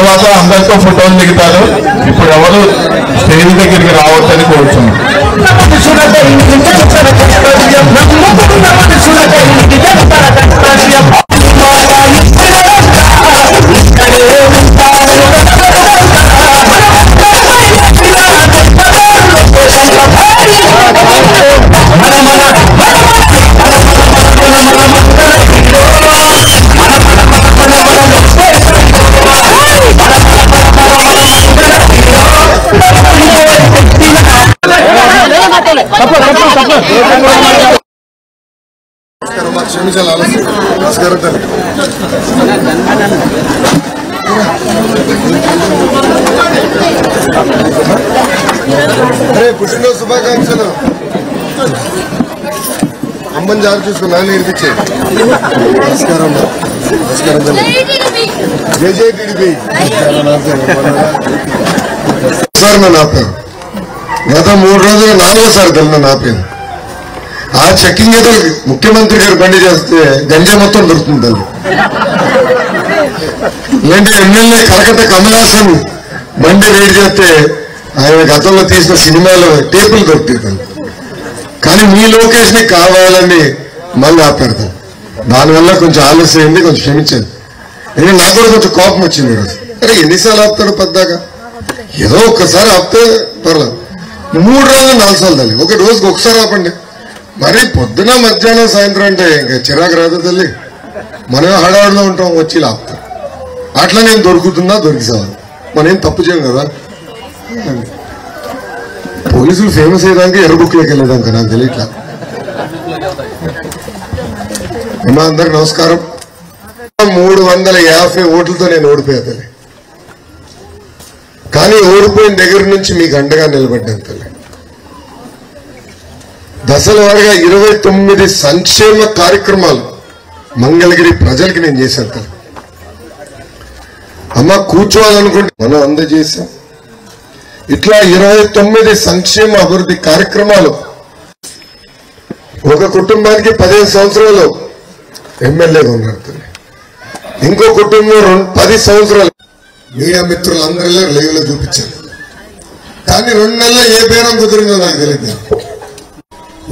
తర్వాత అందరితో ఫోటోలు దిగుతారు. ఇప్పుడు ఎవరు స్టేజ్ దగ్గరికి రావద్దని కోరుతున్నాం. పుట్టినరోజు శుభాకాంక్షలు. అమ్మని జారు చూసుకున్నా నేర్పించే. నమస్కారం. నమస్కారం. జై జై టీడీపీ. సార్ నన్ను ఆపాను. గత 3 రోజులు 4వసారి తెలియదు ఆపాను. ఆ చెక్కింగ్ ఏదో ముఖ్యమంత్రి గారు బండి చేస్తే గంజా మొత్తం దొరుకుతుంది తల్లి. లేదంటే ఎమ్మెల్యే కలకత్తా కమలాసన్ బండి రేడ్ చేస్తే ఆయన గతంలో తీసిన సినిమాలో టేపులు దొరుకుతాయి తల్లి. కానీ మీ లోకేష్ ని కావాలని మళ్ళీ ఆపెడతాం. దానివల్ల కొంచెం ఆలస్యం అయింది, కొంచెం క్షమించండి. ఎందుకంటే నాకు కూడా కొంచెం కోపం వచ్చింది ఈరోజు. అరే ఎన్నిసార్లు ఆపుతాడు పద్దాకా, ఏదో ఒక్కసారి ఆపితే పర్లేదు. 3 రోజులు 4 సార్లు తల్లి. ఒక రోజుకి ఒకసారి ఆపండి. మరి పొద్దున మధ్యాహ్నం సాయంత్రం అంటే ఇంకా చిరాకు రాదు తల్లి. మనమే హడావుడిలో ఉంటాం, వచ్చి ఆపుతాం. అట్లా నేను దొరుకుతుందా దొరికిసాను. మనం ఏం తప్పు చేయం కదా. పోలీసులు ఫేమస్ అయ్యేదానికి ఎర్ర బుక్లోకి వెళ్ళేదాక నాకు తెలియట్లా. అమ్మా అందరికి నమస్కారం. 350 ఓట్లతో నేను ఓడిపోయా తల్లి. కానీ ఓడిపోయిన దగ్గర నుంచి మీకు అండగా నిలబడ్డాను తల్లి. దశల వారీగా 29 సంక్షేమ కార్యక్రమాలు మంగళగిరి ప్రజలకి నేను చేశాను తల్లి. అమ్మ కూర్చోవాలనుకుంటే మనం అందజేశాం. ఇట్లా 29 సంక్షేమ అభివృద్ధి కార్యక్రమాలు. ఒక కుటుంబానికి 15 సంవత్సరాలు ఎమ్మెల్యేగా ఉన్నారు తల్లి. ఇంకో కుటుంబం 10 సంవత్సరాలు. మీడియా మిత్రులందరిలో లైవ్ లో చూపించారు. కానీ 2 నెలల్లో ఏ బేరం కుదిరిందో నాకు తెలియదు.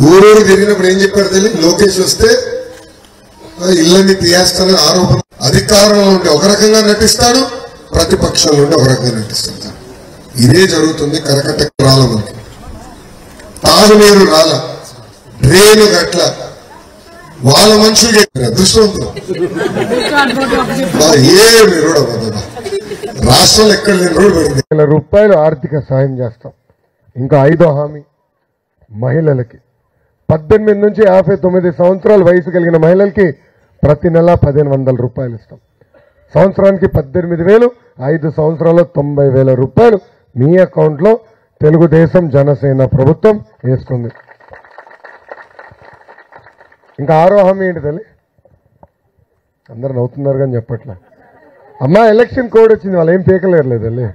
ఊరూరు తిరిగినప్పుడు ఏం చెప్పారు తెలియదు. లోకేష్ వస్తే ఇళ్ళని తీయేస్తానని ఆరోపణ. అధికారంలో ఉంటే ఒక రకంగా నటిస్తాడు, ప్రతిపక్షంలో ఉంటే ఒక రకంగా నటిస్తాడు. ఇదే జరుగుతుంది. కరకట్ట రాల మనకి తాగునీరు రాల, డ్రైన్ గట్ల, వాళ్ళ మనుషులకి అదృష్టవంతులు. ఏమి రోడ్ అవ్వదు. రాష్ట్రంలో ఎక్కడ లేని రోడ్డు పడింది. రూపాయలు ఆర్థిక సాయం చేస్తాం. ఇంకా 5వ హామీ మహిళలకి 18 నుంచి 59 సంవత్సరాల వయసు కలిగిన మహిళలకి ప్రతి నెల 1500 రూపాయలు ఇస్తాం. సంవత్సరానికి 18,000, 5 సంవత్సరాల్లో 90,000 రూపాయలు మీ అకౌంట్లో తెలుగుదేశం జనసేన ప్రభుత్వం వేస్తుంది. ఇంకా 6వ హామీ ఏంటి తల్లి? అందరు నవ్వుతున్నారు కానీ చెప్పట్లే. అమ్మా ఎలక్షన్ కోడ్ వచ్చింది, వాళ్ళు ఏం పీకలేరులేదు తల్లి.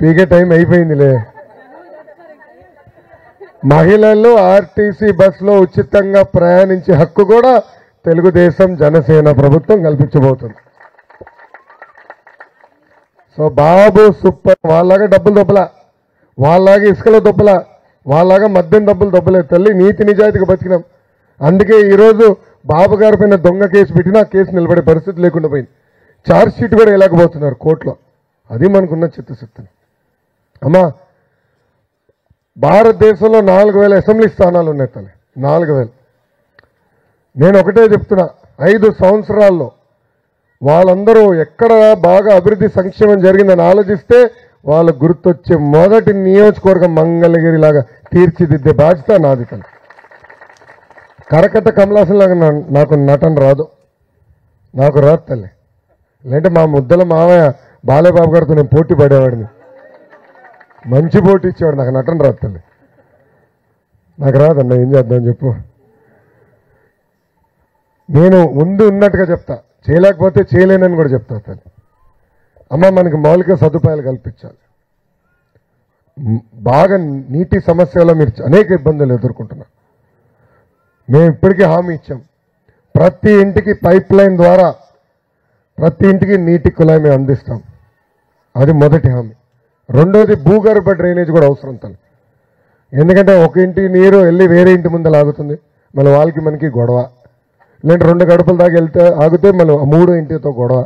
పీకే టైం అయిపోయిందిలే. మహిళలు ఆర్టీసీ బస్సులో ఉచితంగా ప్రయాణించే హక్కు కూడా తెలుగుదేశం జనసేన ప్రభుత్వం కల్పించబోతుంది. సో బాబు సూపర్. వాళ్ళలాగా డబ్బులు దొబ్బలా, వాళ్ళలాగా ఇసుకలో దొబ్బలా, వాళ్ళలాగా మద్యం డబ్బులు దొబ్బలేదు తల్లి. నీతి నిజాయితీగా బతికినాం. అందుకే ఈరోజు బాబు గారి పైన దొంగ కేసు పెట్టినా కేసు నిలబడే పరిస్థితి లేకుండా పోయింది. ఛార్జ్ షీట్ కూడా వేయలేకపోతున్నారు కోర్టులో. అది మనకున్న చిత్తశక్తిని. అమ్మా భారతదేశంలో 4,000 అసెంబ్లీ స్థానాలు ఉన్నాయి తల్లి. 4,000. నేను ఒకటే చెప్తున్నా, 5 సంవత్సరాల్లో వాళ్ళందరూ ఎక్కడ బాగా అభివృద్ధి సంక్షేమం జరిగిందని ఆలోచిస్తే వాళ్ళకు గుర్తొచ్చే మొదటి నియోజకవర్గం మంగళగిరి లాగా తీర్చిదిద్దే బాధ్యత నాది తల్లి. కరకట్ట కమలాసన్ లాగా నాకు నటన రాదు, నాకు రాదు తల్లి. లేదంటే మా ముద్దల మావయ్య బాలేబాబు గారితో నేను పోటీ పడేవాడిని. మంచి పోటీ ఇచ్చేవాడు. నాకు నటన రాదు తల్లి. నాకు రాదన్న, ఏం చేద్దాం చెప్పు. నేను ఉన్నట్టుగా చెప్తా, చేయలేకపోతే చేయలేనని కూడా చెప్తా తల్లి. అమ్మ మనకి మౌలిక సదుపాయాలు కల్పించాలి. బాగా నీటి సమస్యలో మీరు అనేక ఇబ్బందులు ఎదుర్కొంటున్నారు. మేము ఇప్పటికీ హామీ ఇచ్చాం. ప్రతి ఇంటికి పైప్ లైన్ ద్వారా ప్రతి ఇంటికి నీటి కుళాయి మేము అందిస్తాం. అది మొదటి హామీ. రెండోది భూగర్భ డ్రైనేజ్ కూడా అవసరం తల్లి. ఎందుకంటే ఒక ఇంటి నీరు వెళ్ళి వేరే ఇంటి ముందు ఆగుతుంది, మళ్ళీ వాళ్ళకి మనకి గొడవ. లేదంటే 2 గడపల దాకా వెళ్తే ఆగితే మళ్ళీ 3 ఇంటితో గొడవ.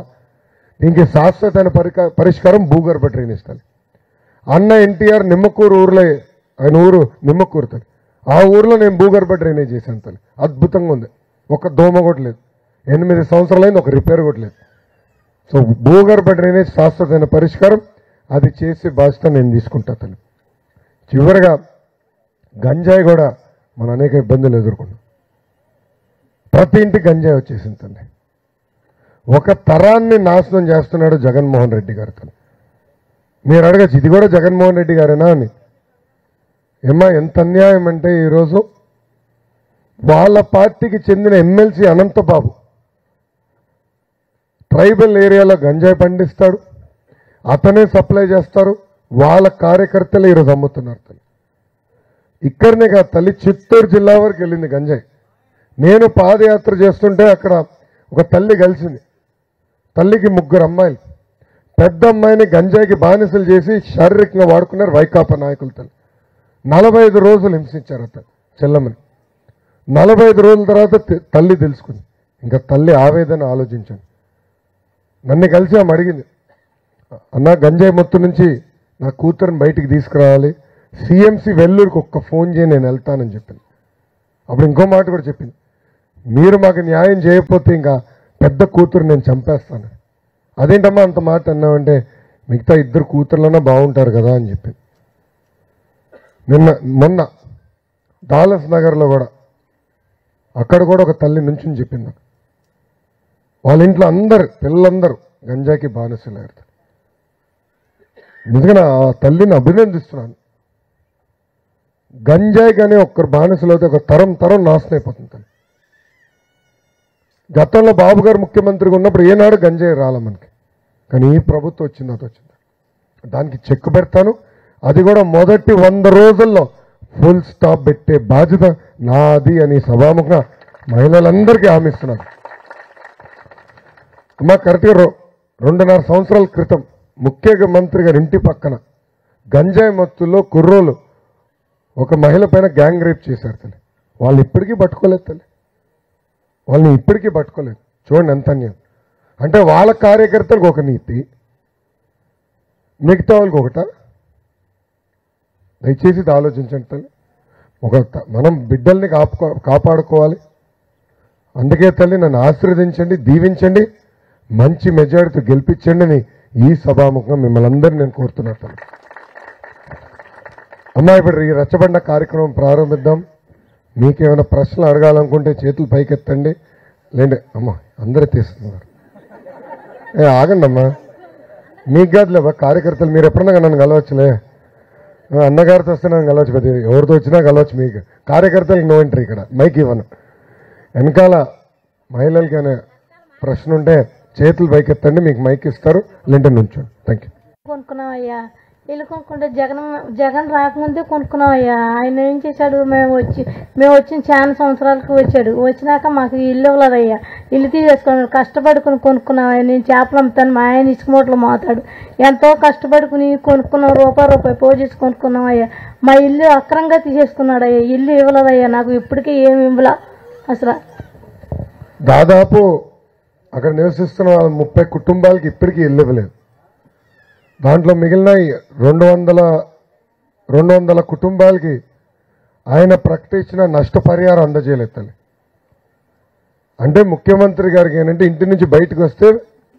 దీనికి శాశ్వతమైన పరిష్కారం భూగర్భ డ్రైనేజ్ తల్లి. అన్న ఎన్టీఆర్ నిమ్మకూరు ఊర్లో, ఆయన ఊరు నిమ్మకూరు తల్లి, ఆ ఊర్లో నేను భూగర్భ డ్రైనేజ్ చేశాను తల్లి. అద్భుతంగా ఉంది, ఒక దోమ కూడా లేదు. 8 సంవత్సరాలైంది, ఒక రిపేర్ కూడా లేదు. సో భూగర్భ డ్రైనేజ్ శాశ్వతమైన పరిష్కారం, అది చేసే బాధ్యత నేను తీసుకుంటా తల్లి. చివరిగా గంజాయి కూడా మనం అనేక ఇబ్బందులు ఎదుర్కొన్నాం. ప్రతి ఇంటికి గంజాయి వచ్చేసింది తల్లి. ఒక తరాన్ని నాశనం చేస్తున్నాడు జగన్మోహన్ రెడ్డి గారు తల్లి. మీరు అడగచ్చు, ఇది కూడా జగన్మోహన్ రెడ్డి గారేనా అని. ఏమ్మా, ఎంత అన్యాయం అంటే ఈరోజు వాళ్ళ పార్టీకి చెందిన ఎమ్మెల్సీ అనంతబాబు ట్రైబల్ ఏరియాలో గంజాయి పండిస్తాడు, అతనే సప్లై చేస్తారు, వాళ్ళ కార్యకర్తలు ఈరోజు అమ్ముతున్నారు తల్లి. ఇక్కడనే కాదు తల్లి, చిత్తూరు జిల్లా వరకు వెళ్ళింది గంజాయి. నేను పాదయాత్ర చేస్తుంటే అక్కడ ఒక తల్లి కలిసింది. తల్లికి 3 అమ్మాయిలు. పెద్ద అమ్మాయిని గంజాయికి బానిసలు చేసి శారీరకంగా వాడుకున్నారు వైకాపా నాయకులు తల్లి. 45 రోజులు హింసించారు అతను చెల్లమ్మని. 45 రోజుల తర్వాత తల్లి తెలుసుకుంది. ఇంకా తల్లి ఆవేదన ఆలోచించాను. నన్ను కలిసి ఆమె అడిగింది, అన్న గంజాయి మొత్తం నుంచి నా కూతురుని బయటికి తీసుకురావాలి, సిఎంసి వెల్లూరుకి ఒక్క ఫోన్ చేయి, నేను వెళ్తానని చెప్పింది. అప్పుడు ఇంకో మాట కూడా చెప్పింది, మీరు మాకు న్యాయం చేయకపోతే ఇంకా పెద్ద కూతురు నేను చంపేస్తాను. అదేంటమ్మా అంత మాట అన్నామంటే, మిగతా 2 కూతుర్లన్నా బాగుంటారు కదా అని చెప్పింది. మొన్న డాలస్ నగర్లో కూడా, అక్కడ కూడా ఒక తల్లి నుంచి చెప్పింది, వాళ్ళ ఇంట్లో పిల్లలందరూ గంజాకి బానిసలయ్యారు. నిజంగా ఆ తల్లిని అభినందిస్తున్నాను. గంజాయికి అనే ఒక్కరు బానిసలు అయితే ఒక తరం నాశనం అయిపోతుంది. గతంలో బాబు గారు ముఖ్యమంత్రిగా ఉన్నప్పుడు ఏనాడు గంజాయి రాలే మనకి, కానీ ఈ ప్రభుత్వం వచ్చింది, అది వచ్చింది. దానికి చెక్ పెడతాను. అది కూడా మొదటి 100 రోజుల్లో ఫుల్ స్టాప్ పెట్టే బాధ్యత నాది అని సభాముఖంగా మహిళలందరికీ హామీ ఇస్తున్నాను. అమ్మా, కరెక్ట్గా 2.5 సంవత్సరాల క్రితం ముఖ్యమంత్రి గారి ఇంటి పక్కన గంజాయి మత్తుల్లో కుర్రోలు ఒక మహిళ పైన గ్యాంగ్ రేప్ చేశారు తల్లి. వాళ్ళు ఇప్పటికీ పట్టుకోలేదు తల్లి, వాళ్ళని ఇప్పటికీ పట్టుకోలేదు. చూడండి ఎంత అన్యాయం. అంటే వాళ్ళ కార్యకర్తలకు ఒక నీతి, మిగతా వాళ్ళకి ఒకట. దయచేసి ఇది ఆలోచించండి తల్లి. మనం బిడ్డల్ని కాపాడుకోవాలి. అందుకే తల్లి నన్ను ఆశీర్వదించండి, దీవించండి, మంచి మెజారిటీతో గెలిపించండి అని ఈ సభాముఖంగా మిమ్మల్ని అందరినీ నేను కోరుతున్నట్టు. అమ్మా, ఇప్పుడు ఈ రచ్చబండ కార్యక్రమం ప్రారంభిద్దాం. మీకేమైనా ప్రశ్నలు అడగాలనుకుంటే చేతులు పైకెత్తండి. లేండి అమ్మా, అందరూ తీస్తున్నారు. ఆగండి అమ్మా, మీకు కాదులేవా కార్యకర్తలు, మీరు ఎప్పుడన్నా నన్ను కలవచ్చులే. అన్నగారితో వస్తే నన్ను కలవచ్చు, పెద్ద ఎవరితో వచ్చినా కలవచ్చు. మీకు కార్యకర్తలకు నో ఎంట్రీ. ఇక్కడ మైక్ ఇవ్వను. వెనకాల మహిళలకి అనే ప్రశ్న ఉంటే చేతులు పైకెత్తండి, మీకు మైక్ ఇస్తారు. లేంటే నుంచోండి. Thank you. కొనుక్కున్నామయ్యా, ఇల్లు కొనుక్కుంటే జగన్ రాకముందే కొనుక్కున్నామయ్యా. ఆయన ఏం చేశాడు, మేము వచ్చిన చాలా సంవత్సరాలకు వచ్చినాక మాకు ఇల్లు ఇవ్వలేదయ్యా. ఇల్లు తీసేసుకున్నాడు. కష్టపడుకుని కొనుక్కున్నామయ్యా. నేను చేపలు అమ్ముతాను, మా ఆయన ఇసుక మూటలు మోతాడు. ఎంతో కష్టపడుకుని కొనుక్కున్నాం, రూపాయి పోజేసి కొనుక్కున్నామయ్యా. మా ఇల్లు అక్రంగా తీసేసుకున్నాడయ్యా. ఇల్లు ఇవ్వలేదయ్యా నాకు, ఇప్పటికీ ఏమి ఇవ్వలా అసలు. దాదాపు అక్కడ నివసిస్తున్న 30 కుటుంబాలకి ఇప్పటికీ ఇల్లు ఇవ్వలేదు. దాంట్లో మిగిలిన 200 కుటుంబాలకి ఆయన ప్రకటించిన నష్టపరిహారం అందజేయలేదు తల్లి. అంటే ముఖ్యమంత్రి గారికి ఏంటంటే ఇంటి నుంచి బయటకు వస్తే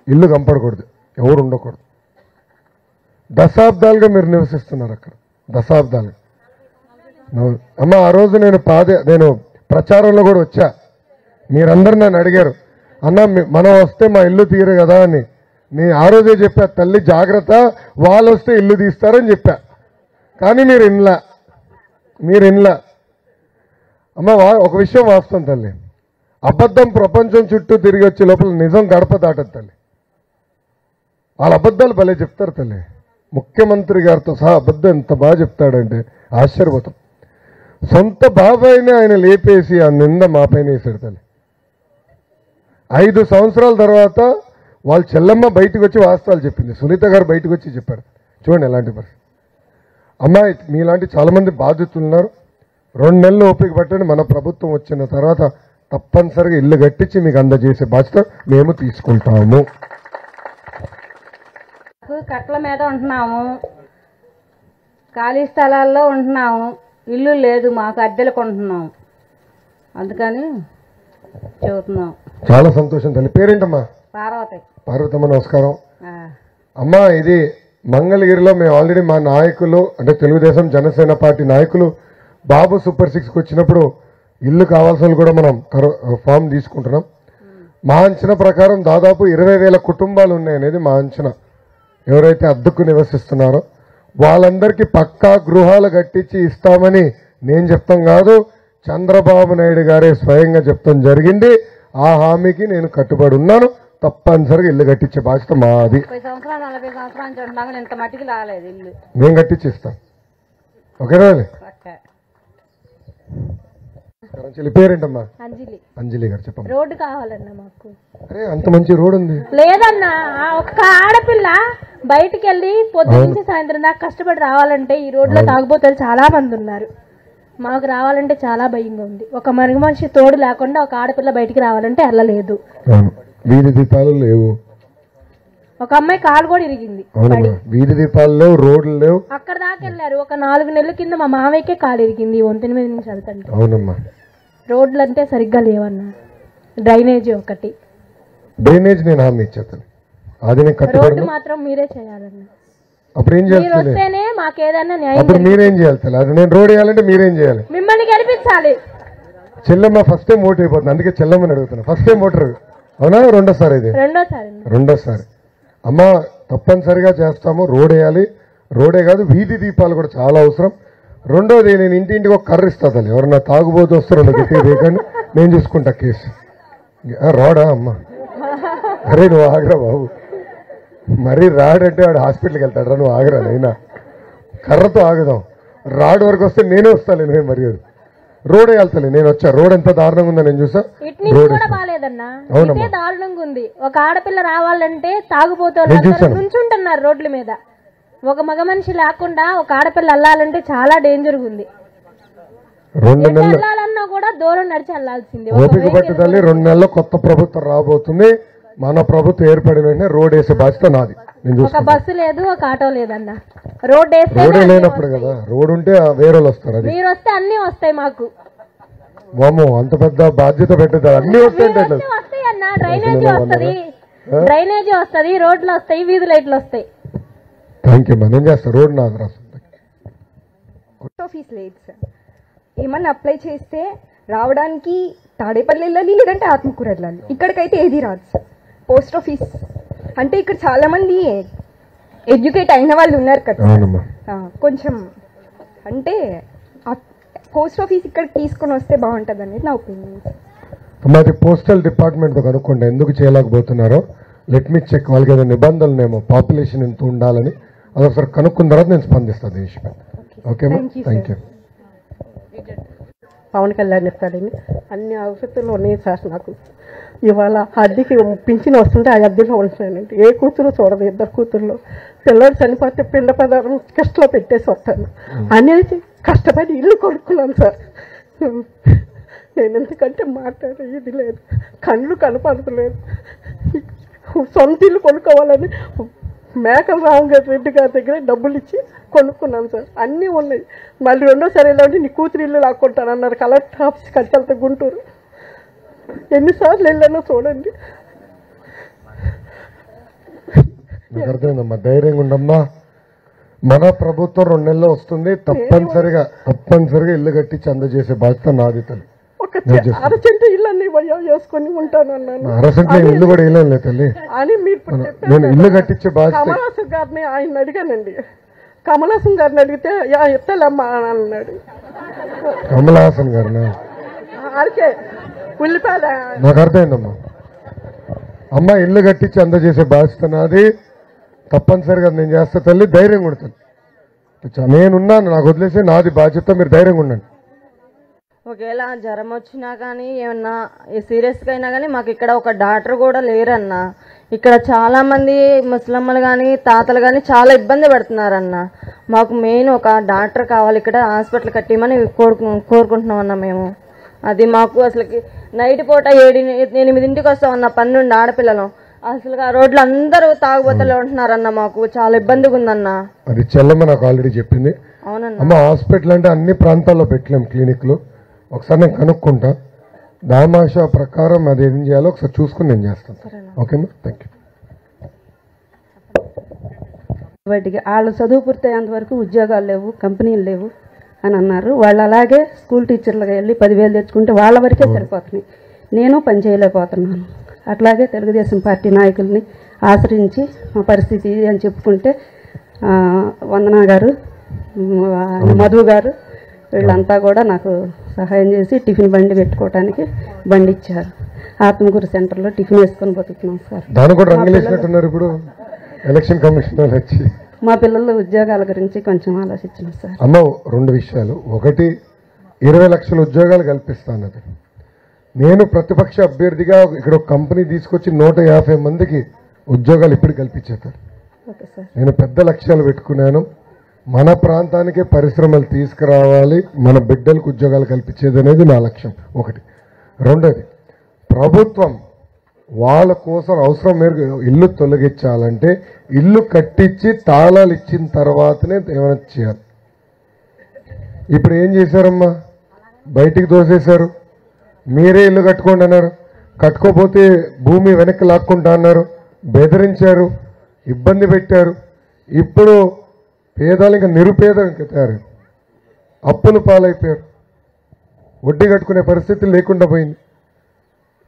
ఇల్లు కంపడకూడదు, ఎవరు ఉండకూడదు. దశాబ్దాలుగా మీరు నివసిస్తున్నారు అక్కడ, దశాబ్దాలుగా. అమ్మ, ఆ రోజు నేను ప్రచారంలో కూడా వచ్చా. మీరందరూ నన్ను అడిగారు, అన్న మనం వస్తే మా ఇల్లు తీరు కదా అని. నేను ఆ రోజే చెప్పా, తల్లి జాగ్రత్త, వాళ్ళు వస్తే ఇల్లు తీస్తారని చెప్పా. కానీ మీరు ఇన్లా. అమ్మ, ఒక విషయం వాస్తవం తల్లి, అబద్ధం ప్రపంచం చుట్టూ తిరిగి వచ్చే లోపల నిజం గడప దాటదు తల్లి. వాళ్ళ అబద్ధాలు భలే చెప్తారు తల్లి. ముఖ్యమంత్రి గారితో సహా అబద్ధం ఎంత బాగా చెప్తాడంటే ఆశ్చర్యపోతాం. సొంత బాబాయిని ఆయన లేపేసి ఆ నింద మా పైన వేశాడు తల్లి. 5 సంవత్సరాల తర్వాత వాళ్ళ చెల్లమ్మ బయటకు వచ్చి వాస్తవాలు చెప్పింది, సునీత గారు బయటకు వచ్చి చెప్పారు. చూడండి ఎలాంటి పరిస్థితి. అమ్మా మీలాంటి చాలామంది బాధితులు ఉన్నారు. 2 నెలలు ఓపిక పట్టండి. మన ప్రభుత్వం వచ్చిన తర్వాత తప్పనిసరిగా ఇల్లు కట్టించి మీకు అందజేసే బాధ్యత మేము తీసుకుంటాము. కట్ల మీద ఉంటున్నాము, ఖాళీ స్థలాల్లో ఉంటున్నాము, ఇల్లు లేదు మాకు, అద్దెలకు ఉంటున్నాము, అందుకని చెబుతున్నాం. చాలా సంతోషం తల్లి. పేరేంటమ్మా? పార్వతి. పార్వతమ్మ నమస్కారం. అమ్మా ఇది మంగళగిరిలో మేము ఆల్రెడీ మా నాయకులు అంటే తెలుగుదేశం జనసేన పార్టీ నాయకులు బాబు సూపర్ 6కి వచ్చినప్పుడు ఇల్లు కావాల్సిన కూడా మనం ఫామ్ తీసుకుంటున్నాం. మా అంచనా ప్రకారం దాదాపు 20,000 కుటుంబాలు ఉన్నాయనేది మా అంచనా. ఎవరైతే అద్దెకు నివసిస్తున్నారో వాళ్ళందరికీ పక్కా గృహాలు కట్టించి ఇస్తామని నేను చెప్తాం కాదు, చంద్రబాబు నాయుడు గారే స్వయంగా చెప్తాం జరిగింది. ఆ హామీకి నేను కట్టుబడి ఉన్నాను. తప్పనిసరిగా ఇల్లు కట్టించే బాధ్యత మాది. 30 సంవత్సరాలు 40 సంవత్సరాల నుంచి ఉంటున్నాము, ఇంత మట్టికి రాలేదు ఇల్లు. నేను కట్టించి ఇస్తాను. ఓకేనా? చెల్లి పేరేంటమ్మా? అంజలి. అంజలి గారు చెప్పండి. రోడ్డు కావాలన్నా మాకు. అరే అంత మంచి రోడ్ ఉంది. లేదన్నా ఒక్క ఆడపిల్ల బయటికి వెళ్ళి పొద్దు నుంచి సాయంత్రం దాకా కష్టపడి రావాలంటే ఈ రోడ్లో తాగుబోతులు చాలా మంది ఉన్నారు. మాకు రావాలంటే చాలా భయంగా ఉంది. ఒక మరుగు మనిషి తోడు లేకుండా ఒక ఆడపిల్ల బయటికి రావాలంటే వెళ్ళలేదు. వీధి దీపాలు లేవు. ఒక అమ్మాయి కాలు కూడా ఇరిగింది. వీధి దీపాలు లేవు, రోడ్లు లేవు. అక్కడ దాకా వెళ్ళారు. ఒక 4 నెలల కింద మా మామయ్యకే కాలు ఇరిగింది వంతెన మీద నుంచి వెళ్తాంటే. అవునమ్మా. రోడ్లు అంటే సరిగ్గా లేవన్నా. డ్రైనేజీ ఒకటి. డ్రైనేజ్ నేను హామీ ఇచ్చేస్తాను. అది నేను రోడ్డు మాత్రం మీరే చేయాలన్నా. అప్పుడు ఏం చేయాలి? వస్తేనే మాకేదన్నా న్యాయం. అప్పుడు మీరేం చేయాలి? అది నేను రోడ్ వేయాలంటే మీరేం చేయాలి? మిమ్మల్ని గెలిపించాలి. చెల్లమ్మ ఫస్ట్ టైం ఓటు అయిపోతుంది, అందుకే చెల్లమ్మని అడుగుతున్నా. ఫస్ట్ టైం ఓటర్ అవునా? రెండోసారి ఇది? రెండోసారి. అమ్మ తప్పనిసరిగా చేస్తాము. రోడ్ వేయాలి. రోడే కాదు వీధి దీపాలు కూడా చాలా అవసరం. రెండోది నేను ఇంటింటికి ఒక కర్ర ఇస్తా తల్లి. ఎవరన్నా తాగుబోతు వస్తారో గట్టిగా వేయకండి, నేను చూసుకుంటా కేసు. రాడా అమ్మ? అరే నువ్వు ఆగరా బాబు, మరీ రాడంటే వాడు హాస్పిటల్కి వెళ్తాడు. నువ్వు ఆగరా అయినా కర్రతో ఆగుదాం. రాడ్ వరకు వస్తే నేనే వస్తాను. నేను మరి రోడ్ వెళ్తాను. నేను వచ్చా. రోడ్ ఎంత దారుణంగా ఉందో నేను చూసా. దారుణంగా ఉంది. ఒక ఆడపిల్ల రావాలంటే తాగుబోతూ నుంచుంటున్నారు రోడ్ల మీద. ఒక మగ మనిషి లేకుండా ఒక ఆడపిల్ల వెళ్ళాలంటే చాలా డేంజర్ ఉంది. 2 నెలలు వెళ్ళాలన్నా కూడా దూరం నడిచి వెళ్ళాల్సింది. ఓపిక పట్టుదల. 2 నెలల్లో కొత్త ప్రభుత్వం రాబోతుంది. మన ప్రభుత్వం ఏర్పడిన వెంటనే రోడ్ వేసే బాధ్యత నాది. ఒక బస్సు లేదు, ఒక ఆటో లేదన్నా. రోడ్ రోడే లేనప్పుడు కదా. రోడ్ ఉంటే వేరే వాళ్ళు వస్తారు. మీరు వస్తే అన్ని వస్తాయి మాకు. వామో అంత పెద్ద బాధ్యత పెట్టదు. అన్ని వస్తాయి అన్న. డ్రైనేజీ వస్తుంది, డ్రైనేజీ వస్తుంది, రోడ్లు వస్తాయి, వీధి లైట్లు వస్తాయి. Thank you. మనం చేస్తా. రోడ్ నాకు రాస్తుంది. ఆఫీస్ లేదు సార్. ఏమన్నా అప్లై చేస్తే రావడానికి తాడేపల్లి వెళ్ళాలి, లేదంటే ఆత్మకూర వెళ్ళాలి. ఇక్కడికైతే ఏది రాదు సార్. పోస్ట్ ఆఫీస్ అంటే ఇక్కడ చాలా మంది ఎడ్యుకేట్ అయిన వాళ్ళు ఉన్నారు కదా, కొంచెం అంటే పోస్ట్ ఆఫీస్ ఇక్కడికి తీసుకొని వస్తే బాగుంటుంది అనేది నా ఒపీనియన్. మరి పోస్టల్ డిపార్ట్మెంట్తో కనుక్కోండి ఎందుకు చేయలేకపోతున్నారో. Let me check. వాళ్ళకి ఏదో నిబంధనలేమో పాపులేషన్ ఎంత ఉండాలని అది ఒకసారి కనుక్కున్న తర్వాత నేను స్పందిస్తాను ఈ విషయం. ఓకేమా? Thank you. పవన్ కళ్యాణ్ ఇస్తాడని అన్ని అవసరాలు ఉన్నాయి సార్. నాకు ఇవాళ అద్దెకి పింఛన్ వస్తుంటే ఆ అద్దెలో ఉంటున్నానండి. ఏ కూతురు చూడదు. 2 కూతుర్లు. పిల్లలు చనిపోతే పిండ పదార్థం కష్టంలో పెట్టేసి వస్తాను అనేది కష్టపడి ఇల్లు కొనుక్కున్నాను సార్. నేను ఎందుకంటే మాట్లాడే ఇది లేదు, కళ్ళు కనపడతలేదు. సొంత ఇల్లు కొనుక్కోవాలని మేకల రామరెడ్డి గారి దగ్గర డబ్బులు ఇచ్చి కొనుక్కున్నాను సార్. అన్నీ ఉన్నాయి. మళ్ళీ రెండోసారి వెళ్ళండి నీ కూతురు ఇల్లు లాక్కుంటాను అన్నారు కలెక్టర్ ఆఫీస్ కట్టెళ్తా గుంటూరు. ఎన్నిసార్లు వెళ్ళానో చూడండి. అర్థమైందమ్మా. ధైర్యంగా ఉండమ్మా. మన ప్రభుత్వం 2 నెలల్లో వస్తుంది. తప్పనిసరిగా ఇల్లు కట్టించి అందజేసే బాధ్యత నాది తల్లి. అరచెంట ఇల్లు అన్ని వేసుకొని ఉంటాను అన్నాను. అరసెంట్ ఇల్లు కూడా వేయలేదు తల్లి అని మీరు నేను ఇల్లు కట్టించే బాధ్యత. కమలాసం గారిని ఆయన అడిగానండి. కమలాసం గారిని అడిగితే ఎత్తలమ్మా అని అన్నాడు. కమలాసన్ గారినా? అరికే ఉల్లిపాయల. నాకు అర్థమైందమ్మా. అమ్మ ఇల్లు కట్టించి అందజేసే బాధ్యత నాది. తప్పనిసరిగా నేను చేస్తా తల్లి. ధైర్యంగా ఉంటాను. నేనున్నాను. నాకు వదిలేసి నాది బాధ్యత. మీరు ధైర్యంగా ఉండండి. ఒకవేళ జ్వరం వచ్చినా కానీ ఏమన్నా సీరియస్గా అయినా కానీ మాకు ఇక్కడ ఒక డాక్టర్ కూడా లేరన్న. ఇక్కడ చాలామంది ముసలమ్మలు కానీ తాతలు కానీ చాలా ఇబ్బంది పడుతున్నారన్న. మాకు మెయిన్ ఒక డాక్టర్ కావాలి, ఇక్కడ హాస్పిటల్ కట్టిమని కోరుకుంటున్నాం అన్న మేము. అది మాకు అసలుకి నైట్ పూట 7-8 వస్తామన్న 12 ఆడపిల్లలు. అసలు ఆ రోడ్లు అందరూ తాగుబోతలు ఉంటున్నారన్న. మాకు చాలా ఇబ్బందిగా ఉందన్న. అది చెల్లమ్మ నాకు ఆల్రెడీ చెప్పింది. అవునన్న. అమ్మ హాస్పిటల్ అంటే అన్ని ప్రాంతాల్లో పెట్టలేం క్లినిక్లు. ఒకసారి నేను కనుక్కుంటా, దామాషా ప్రకారం అది ఏం చేయాలో ఒకసారి చూసుకుని నేను చేస్తాను. ఓకేమ్మా, థ్యాంక్ యూ. వాటికి వాళ్ళు చదువు పూర్తయ్యేంత వరకు ఉద్యోగాలు లేవు, కంపెనీలు లేవు అని అన్నారు. వాళ్ళు అలాగే స్కూల్ టీచర్లుగా వెళ్ళి 10,000 తెచ్చుకుంటే వాళ్ళ వరకే సరిపోతున్నాయి. నేను పని చేయలేకపోతున్నాను. అట్లాగే తెలుగుదేశం పార్టీ నాయకుల్ని ఆశ్రయించి మా పరిస్థితి ఇది అని చెప్పుకుంటే వందనా గారు, మధు గారు వీళ్ళంతా కూడా నాకు సహాయం చేసి టిఫిన్ బండి పెట్టుకోవడానికి బండి ఇచ్చారు. ఆత్మకూరు సెంటర్లో టిఫిన్ వేసుకొని బతుకుతున్నాం సార్. దాని కూడా రంగులేసినట్టున్నారు ఇప్పుడు ఎలక్షన్ కమిషన్ వచ్చి. మా పిల్లల ఉద్యోగాల గురించి కొంచెం ఆలోచించినాం సార్. అమ్మ 2 విషయాలు. ఒకటి, 20 లక్షల ఉద్యోగాలు కల్పిస్తాను. అది నేను ప్రతిపక్ష అభ్యర్థిగా ఇక్కడ ఒక కంపెనీ తీసుకొచ్చి 150 మందికి ఉద్యోగాలు ఇప్పుడు కల్పించేస్తాను. Okay sir. నేను పెద్ద లక్ష్యాలు పెట్టుకున్నాను. మన ప్రాంతానికే పరిశ్రమలు తీసుకురావాలి, మన బిడ్డలకు ఉద్యోగాలు కల్పించేది అనేది నా లక్ష్యం. ఒకటి. రెండోది, ప్రభుత్వం వాళ్ళ కోసం అవసరం మేరకు ఇల్లు తొలగించాలంటే ఇల్లు కట్టించి తాళాలు ఇచ్చిన తర్వాతనే ఏమైనా చేయాలి. ఇప్పుడు ఏం చేశారమ్మా, బయటికి దోసేశారు. మీరే ఇల్లు కట్టుకోండి అన్నారు, కట్టుకోపోతే భూమి వెనక్కి లాక్కుంటా అన్నారు, బెదిరించారు, ఇబ్బంది పెట్టారు. ఇప్పుడు పేదలు ఇంకా నిరుపేదలకు తయారు, అప్పులు పాలైపోయారు, వడ్డీ కట్టుకునే పరిస్థితి లేకుండా పోయింది.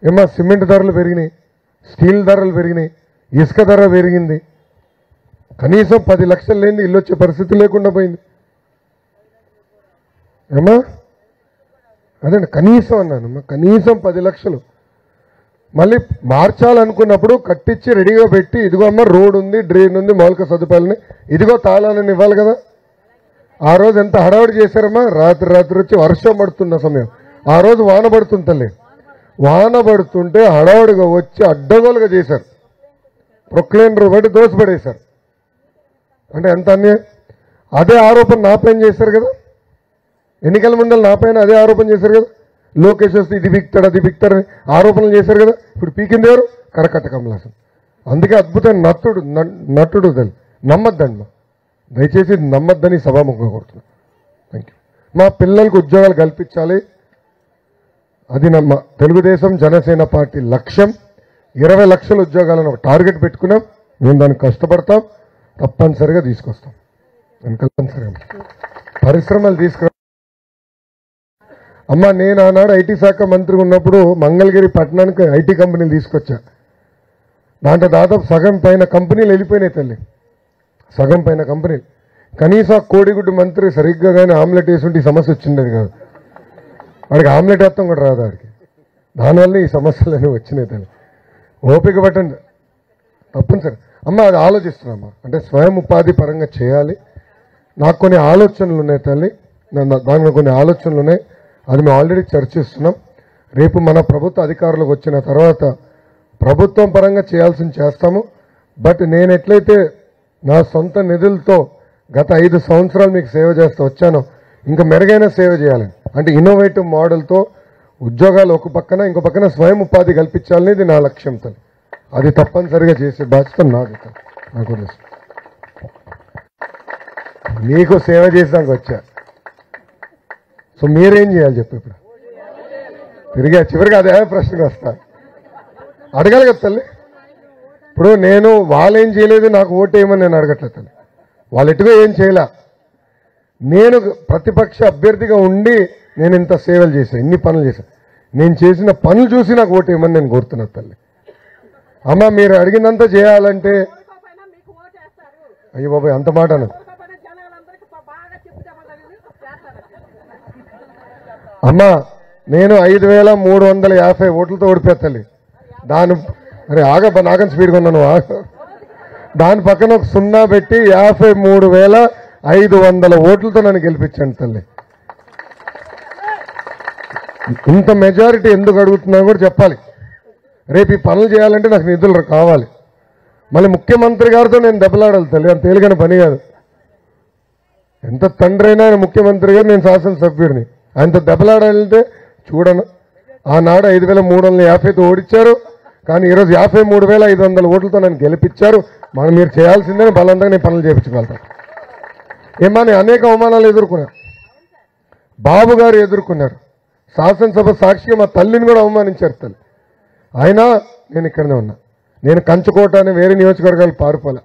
ఏమా సిమెంట్ ధరలు పెరిగినాయి, స్టీల్ ధరలు పెరిగినాయి, ఇసుక ధర పెరిగింది. కనీసం 10 లక్షలు లేని ఇల్లు వచ్చే పరిస్థితి లేకుండా పోయింది. ఏమా అదే కనీసం అన్నాను, కనీసం 10 లక్షలు. మళ్ళీ మార్చాలనుకున్నప్పుడు కట్టించి రెడీగా పెట్టి, ఇదిగో అమ్మ రోడ్ ఉంది, డ్రైన్ ఉంది, మౌలిక సదుపాయాలని, ఇదిగో తాళాలని ఇవ్వాలి కదా. ఆ రోజు ఎంత హడావుడి చేశారమ్మా. రాత్రి వచ్చి వర్షం పడుతున్న సమయం, ఆ రోజు వాన పడుతుంది తల్లి. వాన పడుతుంటే హడావుడిగా వచ్చి అడ్డగోలుగా చేశారు, ప్రొక్లైనర్ బట్టి దోసిపడేశారు. అంటే ఎంత అన్యాయం. అదే ఆరోపణ నా పైన చేశారు కదా, ఎన్నికల మండలి నా పైన అదే ఆరోపణ చేశారు కదా. లోకేష్ వస్తే ఇది బిక్తాడు అది బిక్తాడని ఆరోపణలు చేశారు కదా. ఇప్పుడు పీకింది ఎవరు? కరకట్ట కమలాసన్. అందుకే అద్భుతమైన నటుడు నమ్మద్దండి. దయచేసి నమ్మద్దని సభాముఖంగా కోరుతున్నాను. Thank you. మా పిల్లలకు ఉద్యోగాలు కల్పించాలి, అది నమ్మ తెలుగుదేశం జనసేన పార్టీ లక్ష్యం. 20 లక్షల ఉద్యోగాలను ఒక టార్గెట్ పెట్టుకున్నాం. మేము దానికి కష్టపడతాం, తప్పనిసరిగా తీసుకొస్తాం. కంపల్సరిగా పరిశ్రమలు తీసుకురా. అమ్మ నేను ఆనాడు ఐటీ శాఖ మంత్రి ఉన్నప్పుడు మంగళగిరి పట్టణానికి ఐటీ కంపెనీలు తీసుకొచ్చా. దాంట్లో దాదాపు సగం పైన కంపెనీలు వెళ్ళిపోయినాయి తల్లి, సగం పైన కంపెనీలు. కనీసం కోడిగుడ్డు మంత్రి సరిగ్గా కానీ ఆమ్లెట్ వేసుంటే ఈ సమస్య వచ్చిండేది కాదు. వాడికి ఆమ్లెట్ వేస్తాం కూడా రాదు వాడికి. దానివల్ల ఈ సమస్యలన్నీ వచ్చినాయి తల్లి. ఓపిక పట్టండి, తప్పనిసరి. అమ్మ అది ఆలోచిస్తున్నామ్మా, అంటే స్వయం ఉపాధి పరంగా చేయాలి. నాకు కొన్ని ఆలోచనలు ఉన్నాయి తల్లి, దానిలో కొన్ని ఆలోచనలు ఉన్నాయి. అది మేము ఆల్రెడీ చర్చిస్తున్నాం. రేపు మన ప్రభుత్వ అధికారులకు వచ్చిన తర్వాత ప్రభుత్వం పరంగా చేయాల్సింది చేస్తాము. బట్ నేను ఎట్లయితే నా సొంత నిధులతో గత 5 సంవత్సరాలు మీకు సేవ చేస్తూ వచ్చానో, ఇంకా మెరుగైన సేవ చేయాలి. అంటే ఇన్నోవేటివ్ మోడల్తో ఉద్యోగాలు ఒక పక్కన, ఇంకో పక్కన స్వయం ఉపాధి కల్పించాలనేది నా లక్ష్యంతో. అది తప్పనిసరిగా చేసే బాధ్యత నాది. నాకు మీకు సేవ చేసాక వచ్చా. సో మీరేం చేయాలి చెప్పు. ఇప్పుడు తిరిగా చివరిగా అదే ప్రశ్నకు వస్తా, అడగాలి కదా తల్లి. ఇప్పుడు నేను వాళ్ళేం చేయలేదు నాకు ఓటు వేయమని నేను అడగట్లేదు తల్లి. వాళ్ళు ఎటుగా ఏం చేయలే. నేను ప్రతిపక్ష అభ్యర్థిగా ఉండి నేను ఇంత సేవలు చేశాను, ఇన్ని పనులు చేశాను. నేను చేసిన పనులు చూసి నాకు ఓటు వేయమని నేను కోరుతున్నా తల్లి. అమ్మ మీరు అడిగినంత చేయాలంటే అయ్యో బాబాయ్ అంత మాట అన్నది. అమ్మ నేను 5,350 ఓట్లతో ఓడిపోతాలి. దాని అరే నాకని స్పీడ్గా ఉన్నాను. దాని పక్కన ఒక 0 పెట్టి 53,500 ఓట్లతో నన్ను గెలిపించండి తల్లి. ఇంత మెజారిటీ ఎందుకు అడుగుతున్నా కూడా చెప్పాలి. రేపు ఈ పనులు చేయాలంటే నాకు నిధులు కావాలి. మళ్ళీ ముఖ్యమంత్రి గారితో నేను దెబ్బలాడాలి తల్లి, అంత తేలికైన పని కాదు. ఎంత తండ్రి అయినా ఆయన ముఖ్యమంత్రి గారు, నేను శాసనసభ్యుడిని. ఆయనతో దెబ్బలాడాలంటే చూడను. ఆనాడు 5,350తో ఓడించారు, కానీ ఈరోజు 53,500 ఓట్లతో నన్ను గెలిపించారు. మీరు చేయాల్సిందే బలంగా నేను పనులు చేయించగలుగుతాను. ఏమని అనేక అవమానాలు ఎదుర్కొన్నారు, బాబు గారు ఎదుర్కొన్నారు, శాసనసభ సాక్షిగా మా తల్లిని కూడా అవమానించారు తల్లి. అయినా నేను ఇక్కడనే ఉన్నా. నేను కంచుకోట అని వేరే నియోజకవర్గాలు పారిపోలే,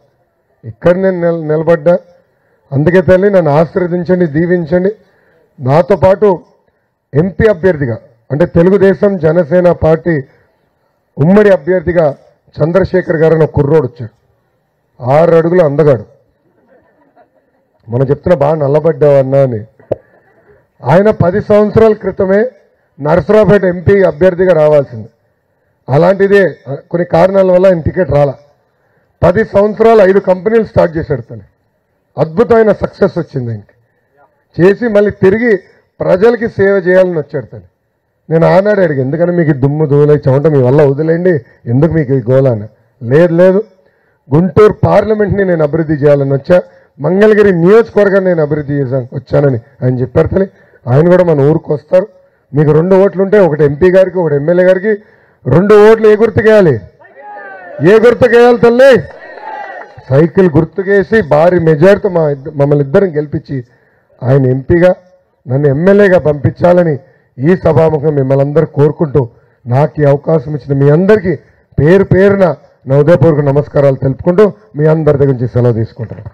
ఇక్కడ నేను నిలబడ్డా. అందుకే తల్లి నన్ను ఆశీర్వదించండి, దీవించండి. నాతో పాటు ఎంపీ అభ్యర్థిగా అంటే తెలుగుదేశం జనసేన పార్టీ ఉమ్మడి అభ్యర్థిగా చంద్రశేఖర్ గారు ఒక కుర్రోడు వచ్చాడు. 6 అడుగులు అందగాడు. మనం చెప్తున్నా బాగా నల్లబడ్డావు అన్నా అని. ఆయన 10 సంవత్సరాల క్రితమే నరసరావుపేట ఎంపీ అభ్యర్థిగా రావాల్సింది. అలాంటిదే కొన్ని కారణాల వల్ల ఆయన టికెట్ రాలా. 10 సంవత్సరాలు 5 కంపెనీలు స్టార్ట్ చేశాడు తను. అద్భుతమైన సక్సెస్ వచ్చింది ఆయనకి. చేసి మళ్ళీ తిరిగి ప్రజలకి సేవ చేయాలని వచ్చాడు తను. నేను ఆనాడు అడిగి, ఎందుకని మీకు దుమ్ము దూలై చెమట మీ వల్ల వదిలేండి, ఎందుకు మీకు ఈ గోళాన? లేదు, గుంటూరు పార్లమెంట్ని నేను అభివృద్ధి చేయాలని వచ్చా, మంగళగిరి నియోజకవర్గాన్ని నేను అభివృద్ధి వచ్చానని ఆయన చెప్పారు తల్లి. ఆయన కూడా మన ఊరికి వస్తారు. మీకు 2 ఓట్లు ఉంటే, ఒకటి ఎంపీ గారికి, ఒకటి ఎమ్మెల్యే గారికి. 2 ఓట్లు ఏ గుర్తుకేయాలి? ఏ గుర్తుకేయాలి తల్లి? సైకిల్ గుర్తుకేసి భారీ మెజార్టీతో మమ్మల్ని ఇద్దరం గెలిపించి ఆయన ఎంపీగా, నన్ను ఎమ్మెల్యేగా పంపించాలని ఈ సభాముఖం మిమ్మల్ని అందరూ కోరుకుంటూ, నాకు ఈ అవకాశం ఇచ్చిన మీ అందరికీ పేరు పేరున నా ఉదయపూర్వక నమస్కారాలు తెలుపుకుంటూ మీ అందరి దగ్గర నుంచి సెలవు తీసుకుంటాను.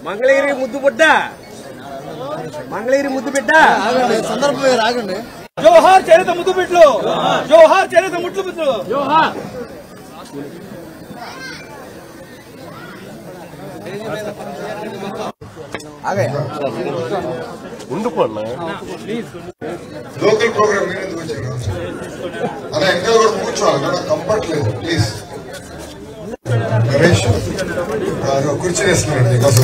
మంగళగిరి ముద్దు బిడ్డ, మంగళగిరి ముద్దు బిడ్డ సందర్భం రాగండి. జోహార్ చేనేత ముద్దు బిడ్డలు, జోహార్ చేనేత ముద్దు బిడ్డలు, జోహార్. ఉండిపోన్నా లోకల్ ప్రోగ్రామ్ మీరు ఎందుకు వచ్చారు? అలా ఎక్కడ కూడా కూర్చోవాలి కదా, కంఫర్ట్ లేదు. ప్లీజ్ నరేష్ కుర్చీ వేస్తున్నాడు నీకోసం.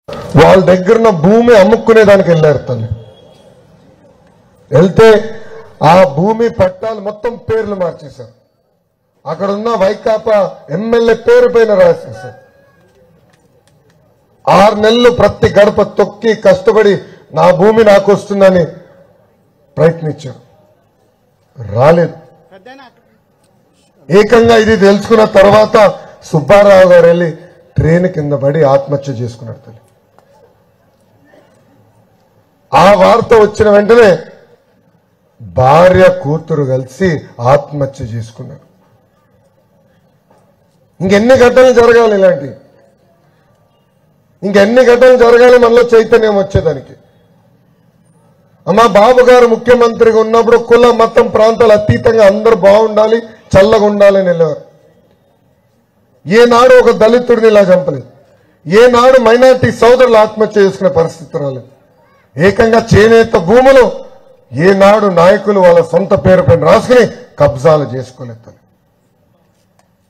వాళ్ళ దగ్గరున్న భూమి అమ్ముకునే దానికి వెళ్ళారు తల్లి. వెళ్తే ఆ భూమి పట్టాలు మొత్తం పేర్లు మార్చేశారు. అక్కడ ఉన్న వైకాపా ఎమ్మెల్యే పేరు పైన రాసేశారు. 6 నెలలు ప్రతి గడప తొక్కి కష్టపడి నా భూమి నాకు వస్తుందని ప్రయత్నించారు, రాలేదు. ఏకంగా ఇది తెలుసుకున్న తర్వాత సుబ్బారావు గారు వెళ్ళి ట్రైన్ కింద పడి ఆత్మహత్య చేసుకున్నాడు తల్లి. ఆ వార్త వచ్చిన వెంటనే భార్య కూతురు కలిసి ఆత్మహత్య చేసుకున్నారు. ఇంకెన్ని ఘటనలు జరగాలి ఇలాంటివి, ఇంకెన్ని ఘటనలు జరగాలి మనలో చైతన్యం వచ్చేదానికి. అమ్మా బాబు గారు ముఖ్యమంత్రిగా ఉన్నప్పుడు కుల మతం ప్రాంతాలు అతీతంగా అందరూ బాగుండాలి, చల్లగా ఉండాలని వెళ్ళారు. ఏనాడు ఒక దళితుడిని ఇలా చంపలేదు, ఏనాడు మైనార్టీ సోదరులు ఆత్మహత్య చేసుకునే పరిస్థితి రాలేదు. ఏకంగా చేనేత భూములు ఏనాడు నాయకులు వాళ్ళ సొంత పేరు పైన రాసుకుని కబ్జాలు చేసుకోలేదు.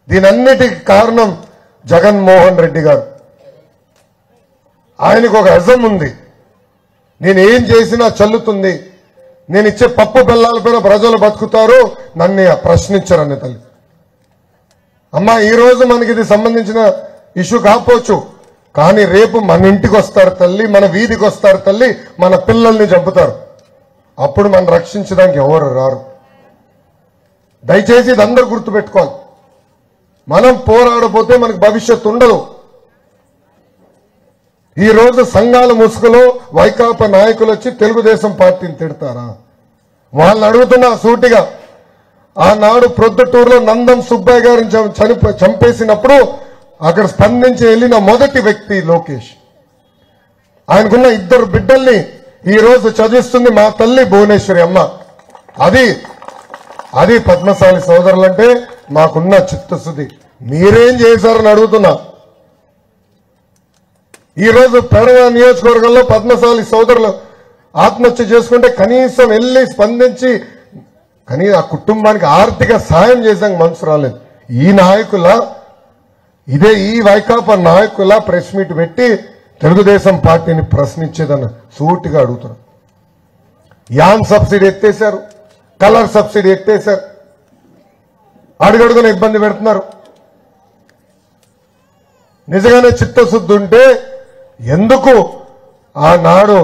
దీనన్నిటికీ కారణం జగన్మోహన్ రెడ్డి గారు. ఆయనకు ఒక అజం ఉంది, నేను ఏం చేసినా చల్లుతుంది, నేను ఇచ్చే పప్పు బెల్లాల పైన ప్రజలు బతుకుతారు, నన్ను ప్రశ్నించరని తల్లి. అమ్మా ఈ రోజు మనకి ఇది సంబంధించిన ఇష్యూ కాకపోవచ్చు, కానీ రేపు మన ఇంటికి వస్తారు తల్లి, మన వీధికి వస్తారు తల్లి, మన పిల్లల్ని చంపుతారు. అప్పుడు మనం రక్షించడానికి ఎవరు రారు. దయచేసి ఇది అందరూ గుర్తుపెట్టుకోవాలి. మనం పోరాడపోతే మనకు భవిష్యత్తు ఉండదు. ఈ రోజు సంఘాల ముసుగులో వైకాపా నాయకులు వచ్చి తెలుగుదేశం పార్టీని తిడతారా? వాళ్ళని అడుగుతున్నా సూటిగా. ఆనాడు ప్రొద్దుటూరులో నందం సుబ్బయ్య గారిని చంపేసినప్పుడు అక్కడ స్పందించి వెళ్ళిన మొదటి వ్యక్తి లోకేష్. ఆయనకున్న 2 బిడ్డల్ని ఈ రోజు చదివిస్తుంది మా తల్లి భువనేశ్వరి అమ్మ. అది పద్మశాలి సోదరులంటే మాకున్న చిత్తశుద్ధి. మీరేం చేశారని అడుగుతున్నా. ఈ రోజు పెడవ నియోజకవర్గంలో పద్మశాలి సోదరులు ఆత్మహత్య చేసుకుంటే కనీసం వెళ్ళి స్పందించి ఆ కుటుంబానికి ఆర్థిక సాయం చేసాక మనసు రాలేదు. ఈ నాయకుల ఈ వైకాపా నాయకుల ప్రెస్ మీట్ పెట్టి తెలుగుదేశం పార్టీని ప్రశ్నించేదని సూటిగా అడుగుతున్నారు. యాన్ సబ్సిడీ ఎత్తేశారు, కలర్ సబ్సిడీ ఎత్తేశారు, అడుగడుగున ఇబ్బంది పెడుతున్నారు. నిజంగానే చిత్తశుద్ధి ఉంటే ఎందుకు ఆనాడు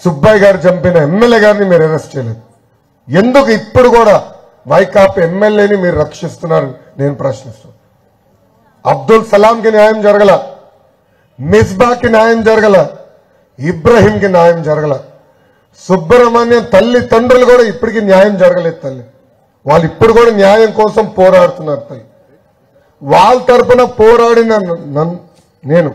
సుబ్బయ్య గారు చంపిన ఎమ్మెల్యే గారిని మీరు అరెస్ట్ చేయలేదు? ఎందుకు ఇప్పుడు కూడా వైకాపా ఎమ్మెల్యేని మీరు రక్షిస్తున్నారు నేను ప్రశ్నిస్తున్నాను. అబ్దుల్ సలాంకి న్యాయం జరగల, మిస్బాకి న్యాయం జరగల, ఇబ్రహీంకి న్యాయం జరగల, సుబ్రహ్మణ్యం తల్లిదండ్రులు కూడా ఇప్పటికీ న్యాయం జరగలేదు తల్లి. వాళ్ళు ఇప్పుడు కూడా న్యాయం కోసం పోరాడుతున్నారు తల్లి. వాళ్ళ తరఫున పోరాడిన నేను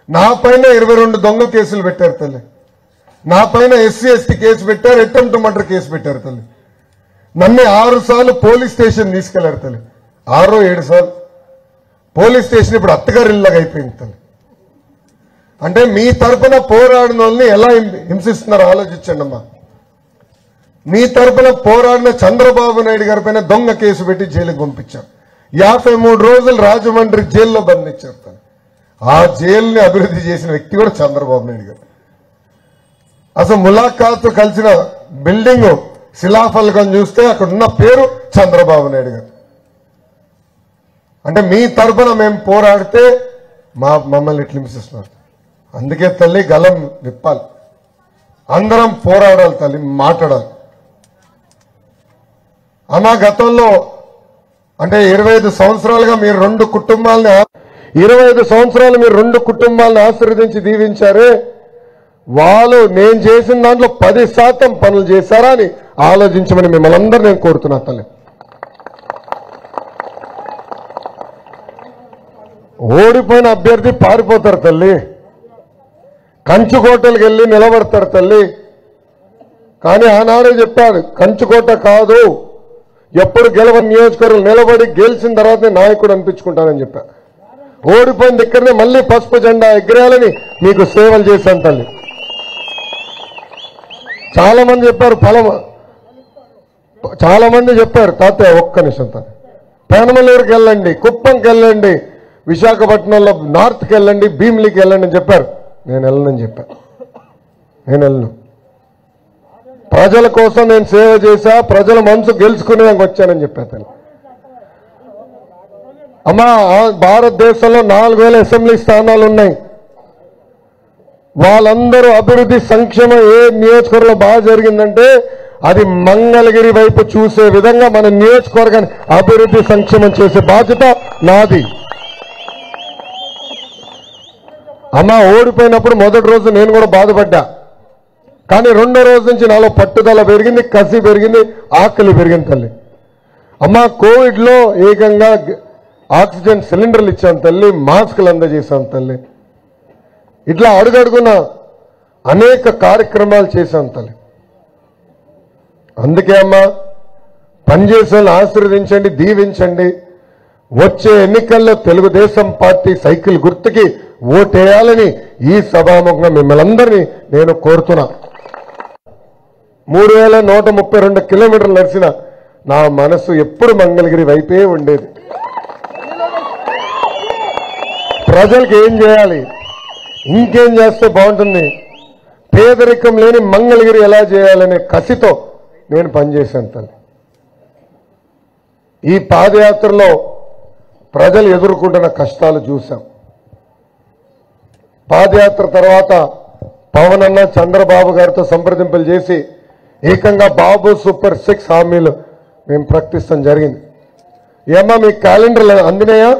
నా పైన 22 దొంగ కేసులు పెట్టారు తల్లి. నా పైన ఎస్సీ ఎస్టీ కేసు పెట్టారు, అటెంప్ట్ మర్డర్ కేసు పెట్టారు తల్లి. నన్ను 6 సార్లు పోలీస్ స్టేషన్ తీసుకెళ్లారు తల్లి. 6-7 సార్లు పోలీస్ స్టేషన్ ఇప్పుడు అత్తగారిల్లాగా అయిపోయింది తల్లి. అంటే మీ తరఫున పోరాడిన వాళ్ళని ఎలా హింసిస్తున్నారో ఆలోచించండి అమ్మా. మీ తరఫున పోరాడిన చంద్రబాబు నాయుడు గారి పైన దొంగ కేసు పెట్టి జైలుకి పంపించారు. 53 రోజులు రాజమండ్రి జైల్లో బంధించారు తల్లి. ఆ జైలుని అభివృద్ధి చేసిన వ్యక్తి కూడా చంద్రబాబు నాయుడు గారు. అసలు ములాఖాత్ కలిసిన బిల్డింగ్ శిలాఫలకం చూస్తే అక్కడ ఉన్న పేరు చంద్రబాబు నాయుడు గారు. అంటే మీ తరఫున మేము పోరాడితే మమ్మల్ని ఇట్లా హింసిస్తున్నారు. అందుకే తల్లి గలం విప్పాలి, అందరం పోరాడాలి తల్లి, మాట్లాడాలి. అమ్మా గతంలో అంటే 25 సంవత్సరాలుగా మీరు 2 కుటుంబాలను ఆశీర్వదించి దీవించారే, వాళ్ళు నేను చేసిన దాంట్లో 10% పనులు చేశారా అని ఆలోచించమని మిమ్మల్ని అందరూ నేను కోరుతున్నా తల్లి. ఓడిపోయిన అభ్యర్థి పారిపోతారు తల్లి, కంచుకోటలకు వెళ్ళి నిలబడతారు తల్లి. కానీ ఆనాడే చెప్పారు, కంచుకోట కాదు, ఎప్పుడు గెలవని నియోజకవర్గం నిలబడి గెలిచిన తర్వాత నాయకుడు అనిపించుకుంటానని చెప్పారు. ఓడిపోయిన దగ్గరనే మళ్ళీ పసుపు జెండా ఎగరేయాలని మీకు సేవలు చేశాను తల్లి. చాలా మంది చెప్పారు తాతయ్య ఒక్క నిమిషం తల్లి, పెనమలూరుకి వెళ్ళండి, కుప్పంకి వెళ్ళండి, విశాఖపట్నంలో నార్త్కి వెళ్ళండి, భీమిలికి వెళ్ళండి అని చెప్పారు. నేను వెళ్ళనని చెప్పాను. నేను వెళ్ళను. ప్రజల కోసం నేను సేవ చేశా, ప్రజల మనసు గెలుచుకునేందుకు వచ్చానని చెప్పాను. అమ్మా, భారతదేశంలో 4000 అసెంబ్లీ స్థానాలు ఉన్నాయి. వాళ్ళందరూ అభివృద్ధి సంక్షేమం ఏ నియోజకవర్గంలో బాగా జరిగిందంటే అది మంగళగిరి వైపు చూసే విధంగా మన నియోజకవర్గాన్ని అభివృద్ధి సంక్షేమం చేసే బాధ్యత నాది. అమ్మా, ఓడిపోయినప్పుడు మొదటి రోజు నేను కూడా బాధపడ్డా. కానీ రెండో రోజు నుంచి నాలో పట్టుదల పెరిగింది, కసి పెరిగింది, ఆకలి పెరిగింది తల్లి. అమ్మా, కోవిడ్లో ఏకంగా ఆక్సిజన్ సిలిండర్లు ఇచ్చాను తల్లి, మాస్కులు అందజేశాను తల్లి. ఇట్లా అడుగడుగున అనేక కార్యక్రమాలు చేశాను తల్లి. అందుకే అమ్మా, పనిచేసే ఆశీర్వదించండి, దీవించండి. వచ్చే ఎన్నికల్లో తెలుగుదేశం పార్టీ సైకిల్ గుర్తుకి ఓటేయాలని ఈ సభాముఖంగా మిమ్మల్ని అందరినీ నేను కోరుతున్నా. 3132 కిలోమీటర్లు నడిచిన నా మనసు ఎప్పుడు మంగళగిరి వైపే ఉండేది. ప్రజలకు ఏం చేయాలి, ఇంకేం చేస్తే బాగుంటుంది, పేదరికం లేని మంగళగిరి ఎలా చేయాలనే కసితో నేను పనిచేశాను తల్లి. ఈ పాదయాత్రలో ప్రజలు ఎదుర్కొంటున్న కష్టాలు చూశాం. పాదయాత్ర తర్వాత పవన్ అన్న చంద్రబాబు గారితో సంప్రదింపులు చేసి ఏకంగా బాబు సూపర్ 6 హామీలు మేము ప్రకటిస్తాం జరిగింది. ఏమ్మా, మీ క్యాలెండర్లు అందినాయా?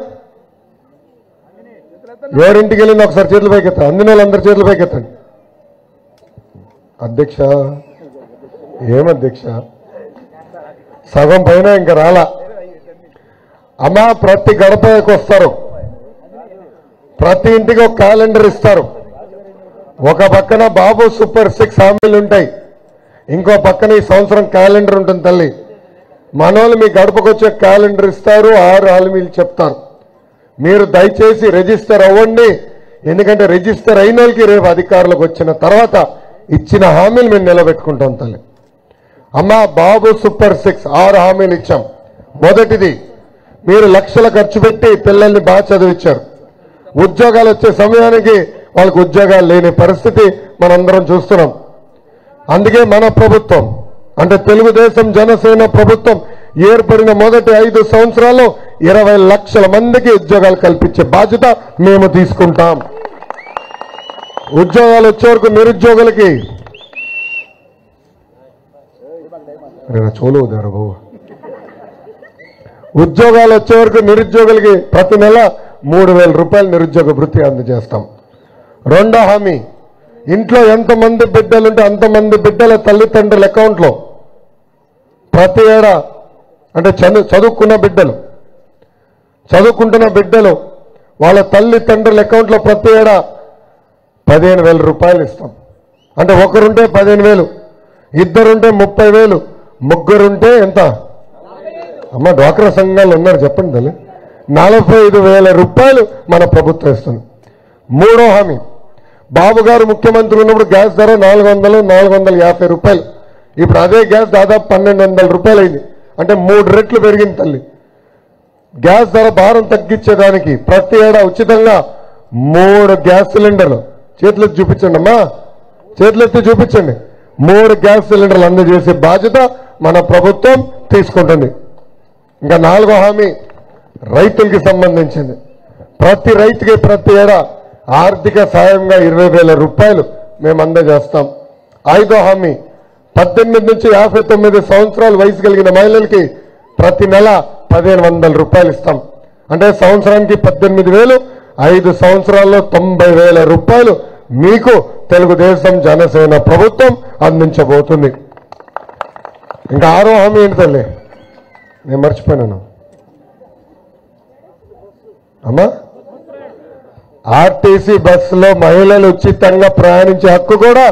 ఎవరింటికి వెళ్ళింది ఒకసారి చేతులు పైకెత్తండి. అందిన వాళ్ళందరి చేతులు పైకెత్తండి. అధ్యక్ష, ఏమధ్యక్ష, సగం పైన ఇంకా రాలా. అమ్మా, ప్రతి గడపకి వస్తారు, ప్రతి ఇంటికి ఒక క్యాలెండర్ ఇస్తారు. ఒక పక్కన బాబు సూపర్ 6 హామీలు ఉంటాయి, ఇంకో పక్కన ఈ సంవత్సరం క్యాలెండర్ ఉంటుంది తల్లి. మనోళ్ళు మీ గడపకు వచ్చే క్యాలెండర్ ఇస్తారు, 6 హామీలు చెప్తారు. మీరు దయచేసి రిజిస్టర్ అవ్వండి. ఎందుకంటే రిజిస్టర్ అయిన వాళ్ళకి రేపు అధికారులకు వచ్చిన తర్వాత ఇచ్చిన హామీలు మేము నిలబెట్టుకుంటాం తల్లి. అమ్మా, బాబు సూపర్ 6 6 హామీలు ఇచ్చాం. మొదటిది, మీరు లక్షల ఖర్చు పెట్టి పిల్లల్ని బాగా చదివించారు. ఉద్యోగాలు వచ్చే సమయానికి వాళ్ళకు ఉద్యోగాలు లేని పరిస్థితి మనందరం చూస్తున్నాం. అందుకే మన ప్రభుత్వం అంటే తెలుగుదేశం జనసేన ప్రభుత్వం ఏర్పడిన మొదటి 5 సంవత్సరాల్లో 20 లక్షల మందికి ఉద్యోగాలు కల్పించే బాధ్యత మేము తీసుకుంటాం. ఉద్యోగాలు వచ్చే వరకు నిరుద్యోగులకి చూలుదారు బాబు, ఉద్యోగాలు వచ్చే వరకు నిరుద్యోగులకి ప్రతి నెల 3000 రూపాయలు నిరుద్యోగ భృతి అందజేస్తాం. రెండో హామీ, ఇంట్లో ఎంతమంది బిడ్డలుంటే అంతమంది బిడ్డల తల్లిదండ్రుల అకౌంట్లో ప్రతి ఏడా అంటే చదువుకుంటున్న బిడ్డలు వాళ్ళ తల్లిదండ్రుల అకౌంట్లో ప్రతి ఏడా 15,000 రూపాయలు ఇస్తాం. అంటే ఒకరుంటే 15,000, ఇద్దరుంటే 30,000, ముగ్గురుంటే ఎంత? అమ్మ, డ్వాక్రా సంఘాలు ఉన్నారు చెప్పండి తల్లి, 45,000 రూపాయలు మన ప్రభుత్వం ఇస్తుంది. మూడో హామీ, బాబు గారు ముఖ్యమంత్రి ఉన్నప్పుడు గ్యాస్ ధర 450 రూపాయలు. ఇప్పుడు అదే గ్యాస్ దాదాపు 1,200 రూపాయలు అయింది. అంటే 3 రెట్లు పెరిగింది తల్లి. గ్యాస్ ధర భారం తగ్గించేదానికి ప్రతి ఏడా ఉచితంగా 3 గ్యాస్ సిలిండర్లు, చేతులెత్తి చూపించండి అమ్మా, చేతులెత్తి చూపించండి, 3 గ్యాస్ సిలిండర్లు అందజేసే బాధ్యత మన ప్రభుత్వం తీసుకుంటుంది. ఇంకా 4వ హామీ రైతులకి సంబంధించింది. ప్రతి రైతుకి ప్రతి ఏడా ఆర్థిక సాయంగా 20,000 రూపాయలు మేము అందజేస్తాం. 5వ హామీ, 18 నుంచి 59 సంవత్సరాల వయసు కలిగిన మహిళలకి ప్రతి నెల 1,500 రూపాయలు ఇస్తాం. అంటే సంవత్సరానికి 18,000, 5 సంవత్సరాల్లో 90,000 రూపాయలు మీకు తెలుగుదేశం జనసేన ప్రభుత్వం అందించబోతుంది. ఇంకా 6వ హామీ ఏంటి తల్లి, నేను మర్చిపోయినాను అమ్మా, ఆర్టీసీ బస్సులో మహిళలు ఉచితంగా ప్రయాణించే హక్కు కూడా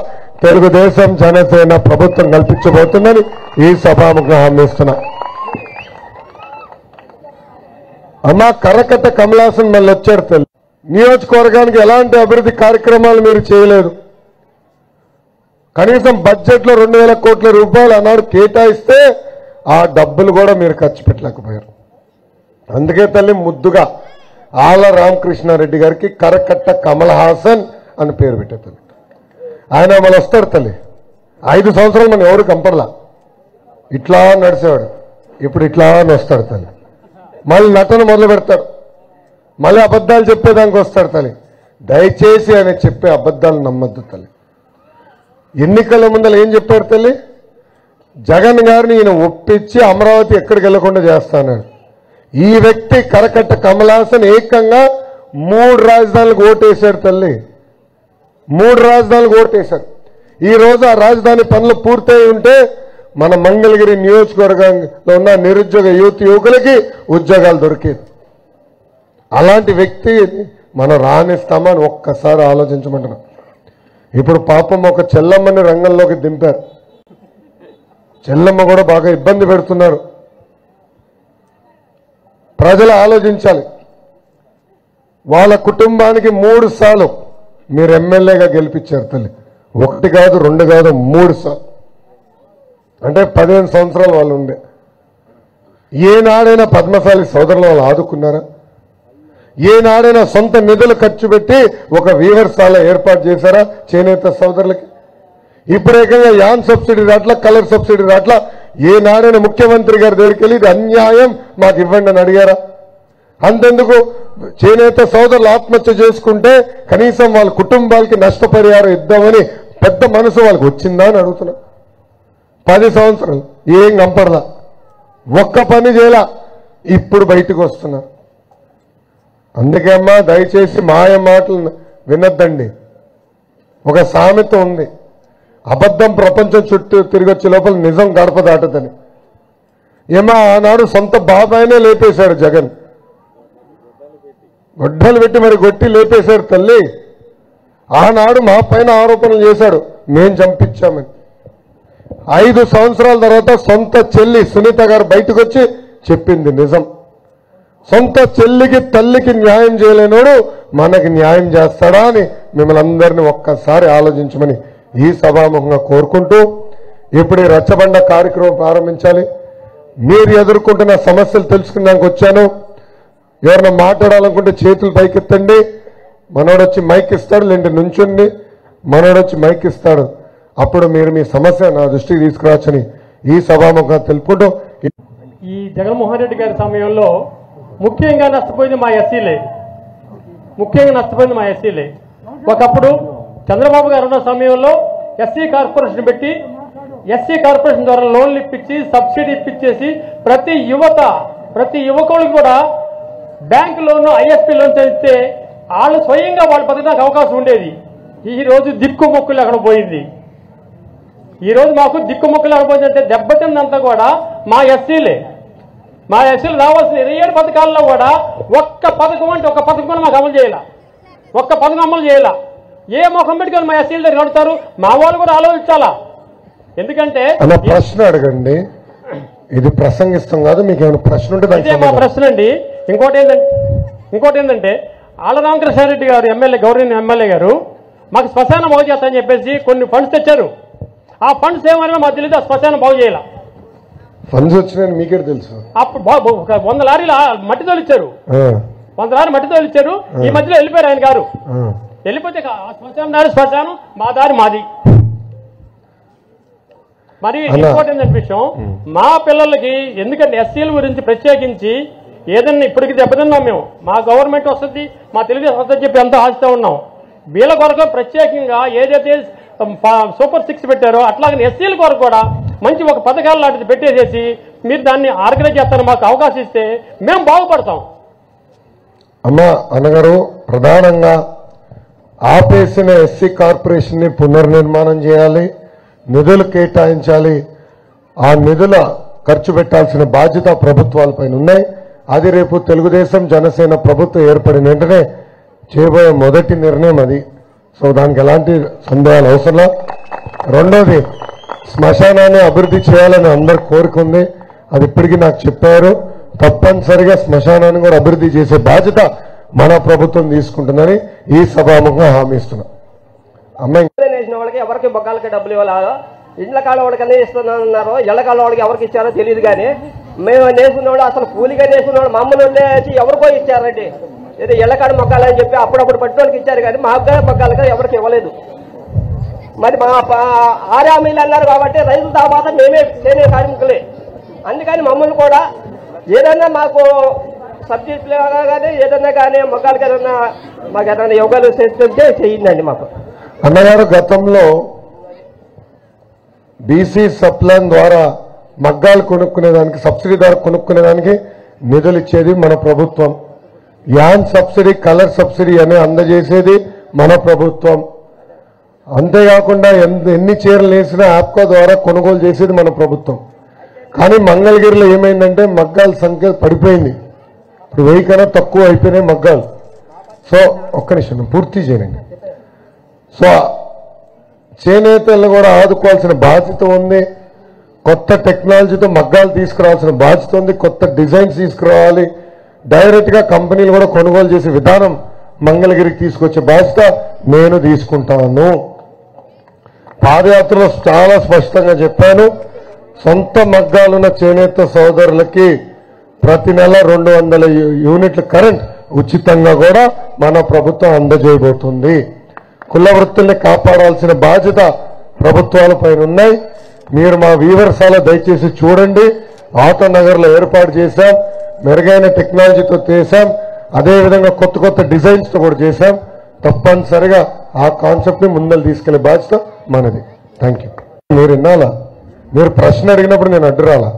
తెలుగుదేశం జనసేన ప్రభుత్వం కల్పించబోతుందని ఈ సభాముఖంగా హామీ ఇస్తున్నా. అమ్మా, కరకట్ట కమలాసన్ మళ్ళీ వచ్చారు తల్లి. నియోజకవర్గానికి ఎలాంటి అభివృద్ధి కార్యక్రమాలు మీరు చేయలేదు. కనీసం బడ్జెట్లో 2,000 కోట్ల రూపాయలు అన్నాడు కేటాయిస్తే ఆ డబ్బులు కూడా మీరు ఖర్చు పెట్టలేకపోయారు. అందుకే తల్లి ముద్దుగా ఆల రామకృష్ణారెడ్డి గారికి కరకట్ట కమల్ హాసన్ అని పేరు పెట్టే తల్లి. ఆయన మళ్ళీ వస్తాడు తల్లి. 5 సంవత్సరాలు మనం ఎవరు కంపడలా, ఇట్లా నడిచేవాడు. ఇప్పుడు ఇట్లా అని వస్తాడు తల్లి. మళ్ళీ నటన మొదలు పెడతాడు, మళ్ళీ అబద్ధాలు చెప్పేదానికి వస్తాడు తల్లి. దయచేసి ఆయన చెప్పే అబద్ధాలు నమ్మద్దు తల్లి. ఎన్నికల ముందర ఏం చెప్పాడు తల్లి? జగన్ గారిని ఈయన ఒప్పించి అమరావతి ఎక్కడికి వెళ్లకుండా చేస్తాన్నాడు. ఈ వ్యక్తి కరకట్ట కమల్ హాసన్ ఏకంగా 3 రాజధానులకు ఓటేశాడు తల్లి. 3 రాజధానులకు ఓటేశాడు. ఈ రోజు ఆ రాజధాని పనులు పూర్తయి ఉంటే మన మంగళగిరి నియోజకవర్గంలో ఉన్న నిరుద్యోగ యువకులకి ఉద్యోగాలు దొరికేది. అలాంటి వ్యక్తి మనం రాణిస్తామని ఒక్కసారి ఆలోచించమంటున్నాం. ఇప్పుడు పాపం ఒక చెల్లమ్మని రంగంలోకి దింపారు. చెల్లమ్మ కూడా బాగా ఇబ్బంది పెడుతున్నారు. ప్రజలు ఆలోచించాలి. వాళ్ళ కుటుంబానికి 3 సార్లు మీరు ఎమ్మెల్యేగా గెలిపించారు తల్లి. 1 కాదు 2 కాదు 3 సార్లు. అంటే 15 సంవత్సరాలు వాళ్ళు ఉండే. ఏనాడైనా పద్మశాలి సోదరులు వాళ్ళు ఆదుకున్నారా? ఏనాడైనా సొంత నిధులు ఖర్చు పెట్టి ఒక వీవర్శాల ఏర్పాటు చేశారా చేనేత సోదరులకి? ఇప్పుడేకంగా యాన్ సబ్సిడీ రాట్లా, కలర్ సబ్సిడీ రాట్లా. ఏనాడైనా ముఖ్యమంత్రి గారి దగ్గరికి వెళ్ళి ఇది అన్యాయం మాకు ఇవ్వండి అని అడిగారా? అంతెందుకు చేనేత సోదరులు ఆత్మహత్య చేసుకుంటే కనీసం వాళ్ళ కుటుంబాలకి నష్టపరిహారం ఇద్దామని పెద్ద మనసు వాళ్ళకి వచ్చిందా అని అడుగుతున్నా. 10 సంవత్సరాలు ఏం కంపడలా, ఒక్క పని చేయలా. ఇప్పుడు బయటకు వస్తున్నారు. అందుకే అమ్మా దయచేసి మాయ మాటలు వినొద్దండి. ఒక సామెత ఉంది, అబద్ధం ప్రపంచం చుట్టూ తిరిగొచ్చే లోపల నిజం గడప దాటదని. ఏమా ఆనాడు సొంత బాబాయినే లేపేశాడు జగన్. గొడ్డలు పెట్టి మరి కొట్టి లేపేశాడు తల్లి. ఆనాడు మా పైన ఆరోపణలు చేశాడు, మేం చంపించామని. 5 సంవత్సరాల తర్వాత సొంత చెల్లి సునీత గారు బయటకు వచ్చి చెప్పింది నిజం. సొంత చెల్లికి తల్లికి న్యాయం చేయలేనోడు మనకి న్యాయం చేస్తాడా అని మిమ్మల్ని అందరినీ ఒక్కసారి ఆలోచించమని ఈ సభాముఖంగా కోరుకుంటూ ఇప్పుడు ఈ రచ్చబండ కార్యక్రమం ప్రారంభించాలి. మీరు ఎదుర్కొంటున్న సమస్యలు తెలుసుకున్నాక వచ్చాను. ఎవరైనా మాట్లాడాలనుకుంటే చేతులు పైకెత్తండి. మనోడొచ్చి మైక్ ఇస్తాడు, లేండి నుంచుండి మనోడొచ్చి మైక్ ఇస్తాడు. అప్పుడు మీరు మీ సమస్య నా దృష్టికి తీసుకురావచ్చని ఈ సభాముఖంగా తెలుపుకుంటూ, ఈ జగన్మోహన్ రెడ్డి గారి సమయంలో ముఖ్యంగా నష్టపోయింది మా ఎస్సీలే. ఒకప్పుడు చంద్రబాబు గారు ఉన్న సమయంలో ఎస్సీ కార్పొరేషన్ పెట్టి ఎస్సీ కార్పొరేషన్ ద్వారా లోన్లు ఇప్పించి సబ్సిడీ ఇప్పించేసి ప్రతి యువకులకు కూడా బ్యాంకు లోను ఐఎస్పీ లోన్స్ ఇస్తే వాళ్ళు స్వయంగా వాళ్ళు బతకడానికి అవకాశం ఉండేది. ఈ రోజు దిక్కుమొక్కులు అక్కడ పోయింది. ఈ రోజు మాకు దిక్కుమొక్కులు అక్కడ పోయిందంటే దెబ్బతిందంతా కూడా మా ఎస్సీలు రావాల్సిన 27 పథకాల్లో కూడా ఒక్క పథకం అంటే ఒక పథకం కూడా మాకు అమలు చేయాల. ఏ ముఖం పెట్టుకొని మా ఎస్సీల దగ్గర కడతారు? మా వాళ్ళు కూడా ఆలోచించాలా. ఎందుకంటే అలా ప్రశ్న అడగండి. ఇది ప్రసంగిస్తాం కాదు, మీకు ఏమైనా ప్రశ్న ఉంటే ఇదే మా ప్రశ్న అండి. ఇంకోటి ఏంటంటే ఆళ్ల రామకృష్ణారెడ్డి గారు గౌరవ ఎమ్మెల్యే గారు మాకు శ్మశానం బాగు చేస్తామని చెప్పేసి కొన్ని ఫండ్స్ తెచ్చారు. ఆ ఫండ్స్ ఏమైనా మాకు తెలియదు. ఆ శ్మశానం బాగు చేయాల. ఫండ్స్ వచ్చినాయని మీకే తెలుసు. అప్పుడు 100 లారీలు మట్టి తోలిచ్చారు. 100 లారీ మట్టి తోలిచ్చారు. ఈ మధ్యలో వెళ్ళిపోయారు ఆయన గారు. వెళ్ళిపోతే శ్మశానం దారి శ్మశానం, మా దారి మాది. మరి ఇంపార్టెంట్ అనే విషయం, మా పిల్లలకి ఎందుకంటే ఎస్సీల గురించి ప్రత్యేకించి ఏదన్నా ఇప్పటికి దెబ్బతిన్నాం మేము. మా గవర్నమెంట్ వస్తుంది, మా తెలుగుదేశం వస్తుంది చెప్పి ఎంతో ఆశతో ఉన్నాం. వీళ్ళ కొరకు ప్రత్యేకంగా ఏదైతే సూపర్ 6 పెట్టారో అట్లాగే ఎస్సీల కొరకు కూడా మంచి ఒక పథకాలు లాంటిది పెట్టేసేసి మీరు దాన్ని ఆర్గనైజ్ చేస్తారని మాకు అవకాశం ఇస్తే మేము బాగుపడతాం. అమ్మా అన్నగారు, ప్రధానంగా ఆపేసిన ఎస్సీ కార్పొరేషన్ ని పునర్నిర్మాణం చేయాలి, నిధులు కేటాయించాలి. ఆ నిధుల ఖర్చు పెట్టాల్సిన బాధ్యత ప్రభుత్వాలపైన ఉన్నాయి. అది రేపు తెలుగుదేశం జనసేన ప్రభుత్వం ఏర్పడిన వెంటనే చేయబోయే మొదటి నిర్ణయం అది. సో దానికి ఎలాంటి సందేహాలు అవసరం. రెండోది, శ్మశానాన్ని అభివృద్ధి చేయాలని అందరి కోరిక ఉంది. అది ఇప్పటికీ నాకు చెప్పారు. తప్పనిసరిగా శ్మశానాన్ని కూడా అభివృద్ధి చేసే బాధ్యత మన ప్రభుత్వం తీసుకుంటుందని ఈ సభాముఖంగా హామీ ఇస్తున్నాం. అమ్మాయి వేసిన వాళ్ళకి ఎవరికి బొగ్గాలకి డబ్బులు ఇవ్వాలా? ఇండ్ల కాళ్ళ వాళ్ళకి అన్నీ ఇస్తున్నారో ఇళ్ల కాళ్ళ వాళ్ళకి ఎవరికి ఇచ్చారో తెలియదు. కానీ మేము నేసుకున్న వాళ్ళు అసలు కూలిగా నేసుకున్న వాళ్ళు మమ్మల్ని వచ్చి ఎవరికో ఇచ్చారండి. ఏదో ఇళ్లకాడ మొక్కాలని చెప్పి అప్పుడప్పుడు పట్టుకోనికి ఇచ్చారు కానీ మాకు మొక్కాలుగా ఎవరికి ఇవ్వలేదు. మరి మా 6 హామీలు అన్నారు కాబట్టి రైతుల తర్వాత మేమే చేనే కార్మికులే. అందుకని మమ్మల్ని కూడా ఏదన్నా మాకు సబ్సిడీ కానీ ఏదన్నా కానీ మొక్కలకి ఏదన్నా మాకు ఏదైనా యోగాలు చేస్తుంటే చేయండి మాకు. అన్నగారు గతంలో బీసీ సప్లాన్ ద్వారా మగ్గాలు కొనుక్కునేదానికి సబ్సిడీ ద్వారా కొనుక్కునేదానికి నిధులు ఇచ్చేది మన ప్రభుత్వం. యాన్ సబ్సిడీ కలర్ సబ్సిడీ అని అందజేసేది మన ప్రభుత్వం. అంతేకాకుండా ఎన్ని చీరలు వేసినా ఆప్కో ద్వారా కొనుగోలు చేసేది మన ప్రభుత్వం. కానీ మంగళగిరిలో ఏమైందంటే మగ్గాల సంఖ్య పడిపోయింది. ఇప్పుడు 1000 కన్నా తక్కువ అయిపోయినాయి మగ్గాలు. సో ఒక్క నిమిషం పూర్తి చేయండి. సో చేనేతలను కూడా ఆదుకోవాల్సిన బాధ్యత ఉంది. కొత్త టెక్నాలజీతో మగ్గాలు తీసుకురావాల్సిన బాధ్యత ఉంది. కొత్త డిజైన్స్ తీసుకురావాలి. డైరెక్ట్ గా కంపెనీలు కూడా కొనుగోలు చేసే విధానం మంగళగిరికి తీసుకొచ్చే బాధ్యత నేను తీసుకుంటాను. పాదయాత్రలో చాలా స్పష్టంగా చెప్పాను. సొంత మగ్గాలున్న చేనేత సోదరులకి ప్రతి నెల 200 యూనిట్ల కరెంట్ ఉచితంగా కూడా మన ప్రభుత్వం అందజేయబోతుంది. కుల వృత్తుల్ని కాపాడాల్సిన బాధ్యత ప్రభుత్వాలపైన ఉన్నాయి. మీరు మా వీవర్సాల దయచేసి చూడండి. ఆటో నగర్లో ఏర్పాటు చేశాం. మెరుగైన టెక్నాలజీతో చేశాం. అదేవిధంగా కొత్త కొత్త డిజైన్స్ తో కూడా చేశాం. తప్పనిసరిగా ఆ కాన్సెప్ట్ ని ముందలు తీసుకెళ్లే బాధ్యత మనది. Thank you. మీరు వినాలా? మీరు ప్రశ్న అడిగినప్పుడు నేను అడ్డు రాలా.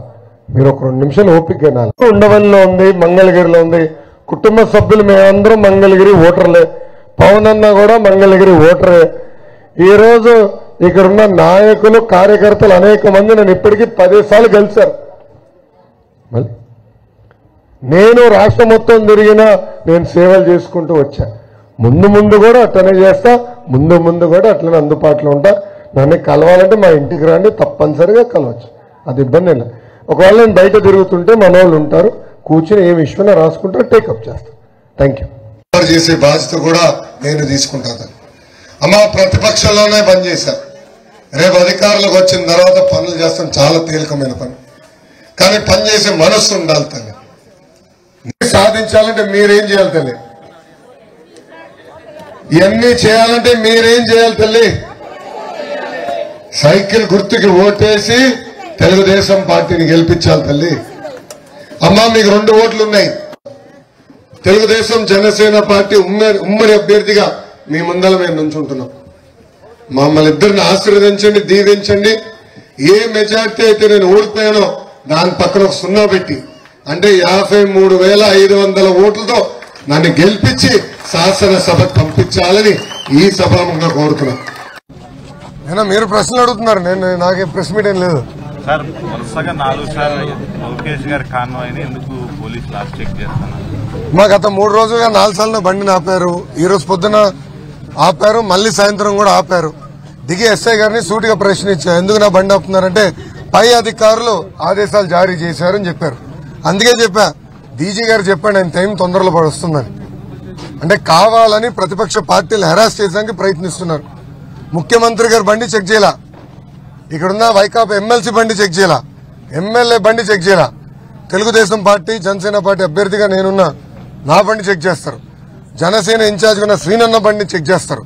మీరు ఒక 2 నిమిషాలు ఓపిక వినాలి. ఉండవల్లిలో ఉంది, మంగళగిరిలో ఉంది. కుటుంబ సభ్యులు మేమందరం మంగళగిరి ఓటర్లే. పవన్ అన్న కూడా మంగళగిరి ఓటరే. ఈ రోజు ఇక్కడున్న నాయకులు కార్యకర్తలు అనేక మంది నన్ను ఇప్పటికీ 10 సార్లు గెలిచారు. మళ్ళీ నేను రాష్ట్రం మొత్తం తిరిగినా నేను సేవలు చేసుకుంటూ వచ్చా. ముందు కూడా అట్లనే చేస్తా. ముందు కూడా అట్లనే అందుబాటులో ఉంటా. నన్ను కలవాలంటే మా ఇంటికి రండి, తప్పనిసరిగా కలవచ్చు. అది ఇబ్బంది లేదు. ఒకవేళ నేను బయట తిరుగుతుంటే మన వాళ్ళు ఉంటారు, కూర్చుని ఏమి ఇష్యూనా రాసుకుంటారు, టేకప్ చేస్తాను. Thank you. చేసే బాధ్యత కూడా నేను తీసుకుంటాను. అమ్మ ప్రతిపక్షంలోనే పని చేశారు. రేపు అధికారులకు వచ్చిన తర్వాత పనులు చేస్తాం. చాలా తేలికమైన పని, కానీ పని చేసే మనస్సు ఉండాలి తల్లి. సాధించాలంటే మీరేం చేయాలి తల్లి? ఇవన్నీ చేయాలంటే మీరేం చేయాలి తల్లి? సైకిల్ గుర్తుకి ఓటేసి తెలుగుదేశం పార్టీని గెలిపించాలి తల్లి. అమ్మా మీకు 2 ఓట్లు ఉన్నాయి. తెలుగుదేశం జనసేన పార్టీ ఉమ్మడి అభ్యర్థిగా మీ ముందర మేము నుంచుంటున్నాం. మమ్మల్ని ఇద్దరిని ఆశీర్వదించండి, దీవించండి. ఏ మెజార్టీ అయితే నేను ఓడిపోయానో దాని పక్కన ఒక 0 పెట్టి, అంటే 53,500 ఓట్లతో నన్ను గెలిపించి శాసనసభకు పంపించాలని ఈ సభాముఖంగా కోరుతున్నాను. అయినా మీరు ప్రశ్నలు అడుగుతున్నారు, నాకేం ప్రెస్ మీట్ ఏం లేదు సార్. వరుసగా 4 సార్లు లోకేష్ గారి కాన్వాయ్ని ఎందుకు పోలీసులు లాస్ట్ చెక్ చేస్తున్నారు? మా గత 3 రోజులుగా 4 సార్లు బండిని ఆపారు. ఈ రోజు పొద్దున ఆపారు, మళ్లీ సాయంత్రం కూడా ఆపారు. దిగి ఎస్ఐ గారిని సూటిగా ప్రశ్నించారు, ఎందుకు నా బండి ఆపుతున్నారంటే పై అధికారులు ఆదేశాలు జారీ చేశారని చెప్పారు. అందుకే చెప్పా, డీజీ గారు చెప్పండి ఆయన టైం తొందరలో వస్తుందని. అంటే కావాలని ప్రతిపక్ష పార్టీలు హెరాస్ చేయడానికి ప్రయత్నిస్తున్నారు. ముఖ్యమంత్రి గారు బండి చెక్ చేయాల, ఇక్కడున్న వైకాపా ఎమ్మెల్సీ బండి చెక్ చేయాల, ఎమ్మెల్యే బండి చెక్ చేయాల, తెలుగుదేశం పార్టీ జనసేన పార్టీ అభ్యర్థిగా నేనున్నా నా బండి చెక్ చేస్తారు, జనసేన ఇన్ఛార్జ్ ఉన్న శ్రీనన్న బండి చెక్ చేస్తారు.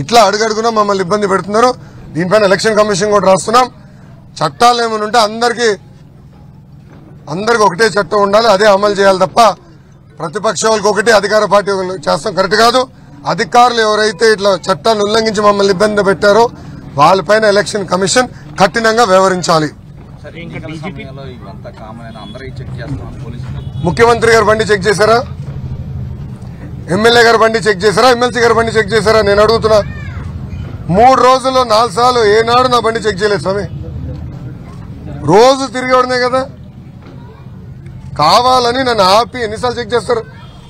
ఇట్లా అడుగడుగునా మమ్మల్ని ఇబ్బంది పెడుతున్నారు. దీనిపైన ఎలక్షన్ కమిషన్ కూడా రాస్తున్నాం. చట్టాలు ఏమైనా ఉంటే అందరికీ ఒకటే చట్టం ఉండాలి, అదే అమలు చేయాలి తప్ప ప్రతిపక్ష వాళ్ళకి ఒకటి, అధికార పార్టీ చేస్తాం కరెక్ట్ కాదు. అధికారులు ఎవరైతే ఇట్లా చట్టాన్ని ఉల్లంఘించి మమ్మల్ని ఇబ్బంది పెట్టారో వాళ్ళపైన ఎలక్షన్ కమిషన్ కఠినంగా వ్యవహరించాలి. ముఖ్యమంత్రి గారు బండి చెక్ చేశారా? ఎమ్మెల్యే గారు బండి చెక్ చేశారా? ఎమ్మెల్సీ గారు బండి చెక్ చేశారా? నేను అడుగుతున్నా. 3 రోజుల్లో 4 సార్లు ఏనాడు నా బండి చెక్ చేయలేదు స్వామి. రోజు తిరిగేవాడనే కదా. కావాలని నన్ను ఆపి ఎన్నిసార్లు చెక్ చేస్తారు?